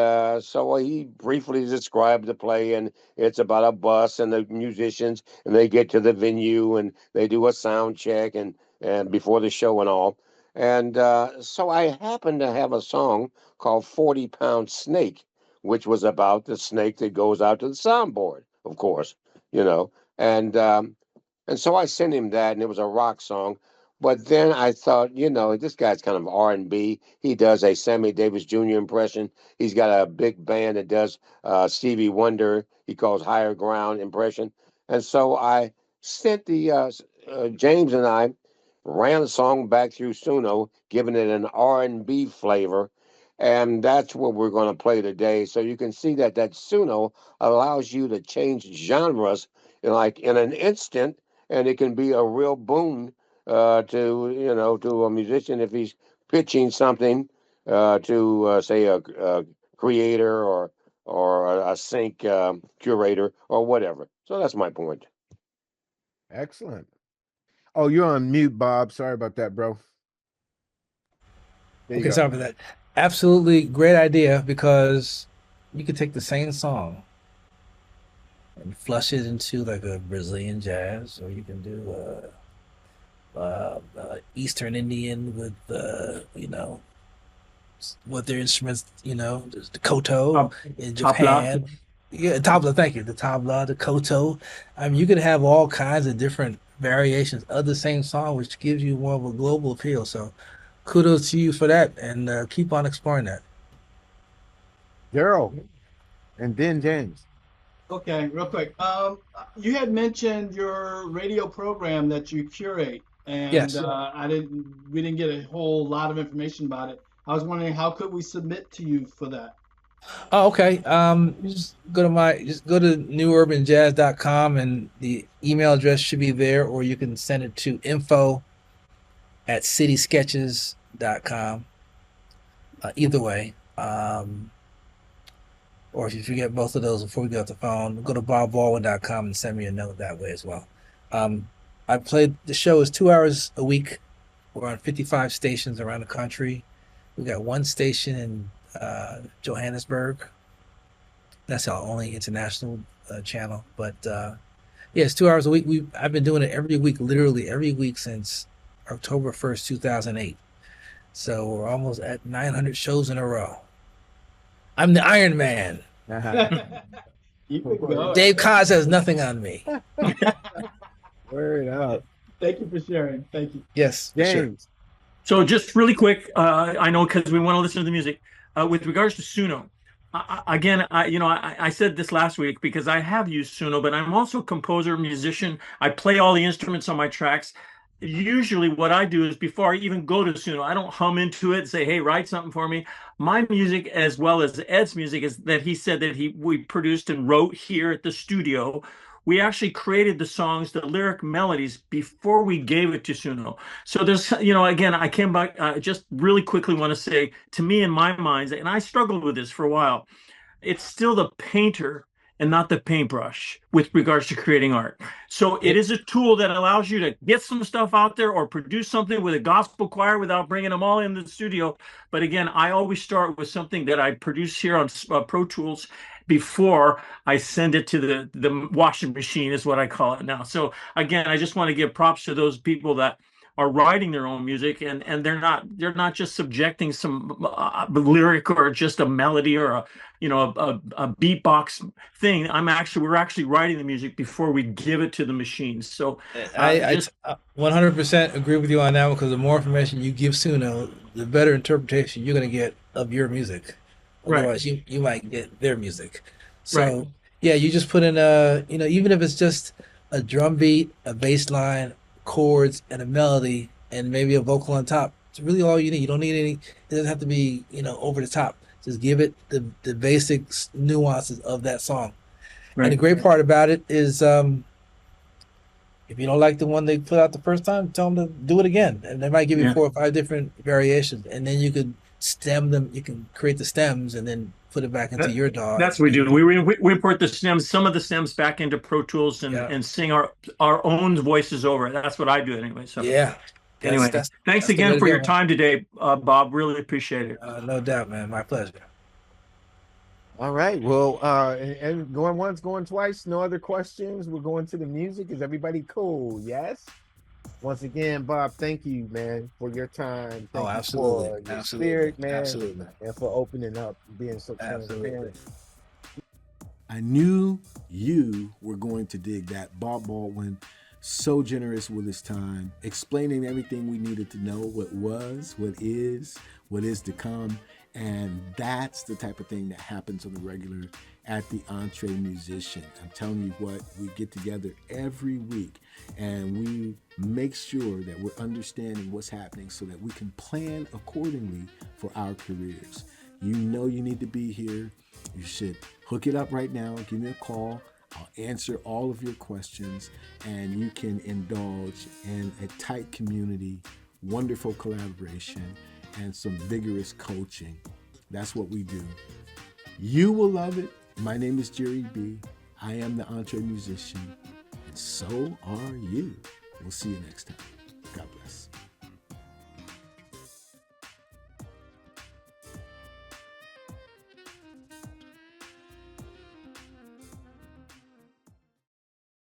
so he briefly described the play, and it's about a bus and the musicians, and they get to the venue and they do a sound check, and and before the show and all. And so I happened to have a song called 40-Pound Snake, which was about the snake that goes out to the soundboard, of course, you know. And so I sent him that, and it was a rock song. But then I thought, you know, this guy's kind of R&B. He does a Sammy Davis Jr. impression. He's got a big band that does Stevie Wonder. He calls Higher Ground impression. And so I sent the James and I ran the song back through Suno, giving it an R&B flavor. And that's what we're going to play today. So you can see that Suno allows you to change genres in an instant, and it can be a real boon to a musician if he's pitching something to say a creator or a sync curator or whatever. So that's my point. Excellent. Oh, you're on mute, Bob. Sorry about that, bro. Okay, sorry about that. Absolutely great idea, because you could take the same song and flush it into like a Brazilian jazz, or you can do Eastern Indian with what their instruments, the koto in Japan. Yeah, tabla, thank you. The tabla, the koto. I mean, you could have all kinds of different variations of the same song, which gives you more of a global appeal. So kudos to you for that, and keep on exploring that. Daryl, and then James. Okay, real quick. You had mentioned your radio program that you curate, and yes. We didn't get a whole lot of information about it. I was wondering, how could we submit to you for that? Oh, okay. Just go to NewUrbanJazz.com, and the email address should be there, or you can send it to info@citysketches.com. Either way. Or if you forget both of those before we get off the phone, go to bobbaldwin.com and send me a note that way as well. The show is 2 hours a week. We're on 55 stations around the country. We got one station in Johannesburg. That's our only international channel. But it's 2 hours a week. I've been doing it every week, literally every week since October 1st, 2008. So we're almost at 900 shows in a row. I'm the Iron Man. Dave Koz has nothing on me. Word up. Thank you for sharing. Thank you. Yes, James. sure. So just really quick, I know because we want to listen to the music. With regards to Suno, I said this last week because I have used Suno, but I'm also a composer, musician. I play all the instruments on my tracks. Usually what I do is before I even go to Suno, I don't hum into it and say, hey, write something for me. My music, as well as Ed's music, is that he said that we produced and wrote here at the studio. We actually created the songs, the lyric melodies, before we gave it to Suno. So there's, again, I came back, just really quickly want to say, to me, in my mind, and I struggled with this for a while, it's still the painter and not the paintbrush with regards to creating art. So it is a tool that allows you to get some stuff out there or produce something with a gospel choir without bringing them all in the studio. But again, I always start with something that I produce here on Pro Tools before I send it to the washing machine, is what I call it now. So again, I just want to give props to those people that are writing their own music, and they're not just subjecting some lyric or just a melody or a beatbox thing. We're actually writing the music before we give it to the machines. So I 100% agree with you on that one, because the more information you give Suno, the better interpretation you're going to get of your music. Otherwise, you might get their music. So you just put in even if it's just a drum beat, a bass line, chords, and a melody, and maybe a vocal on top. It's really all you need. You don't need any. It doesn't have to be over the top. Just give it the basic nuances of that song. Right. And the great part about it is, if you don't like the one they put out the first time, tell them to do it again, and they might give you 4 or 5 different variations, and then you could stem them. You can create the stems and then put it back into your DAW. That's what we do. We import the stems, some of the stems, back into Pro Tools and sing our own voices over it. That's what I do anyway. So anyway, thanks again for your time today, Bob. Really appreciate it. No doubt, man. My pleasure. All right. Well, and going once, going twice. No other questions. We're going to the music. Is everybody cool? Yes. Once again, Bob, thank you, man, for your time. Thank absolutely. you for your Absolutely. spirit, man. Absolutely. And for opening up and being so Absolutely. transparent. I knew you were going to dig that. Bob Baldwin, so generous with his time, explaining everything we needed to know, what was, what is to come. And that's the type of thing that happens on the regular at the EntreMusician. I'm telling you what, we get together every week and we make sure that we're understanding what's happening so that we can plan accordingly for our careers. You know you need to be here. You should hook it up right now. Give me a call. I'll answer all of your questions and you can indulge in a tight community, wonderful collaboration, and some vigorous coaching. That's what we do. You will love it. My name is Jerry B. I am the EntreMusician, and so are you. We'll see you next time.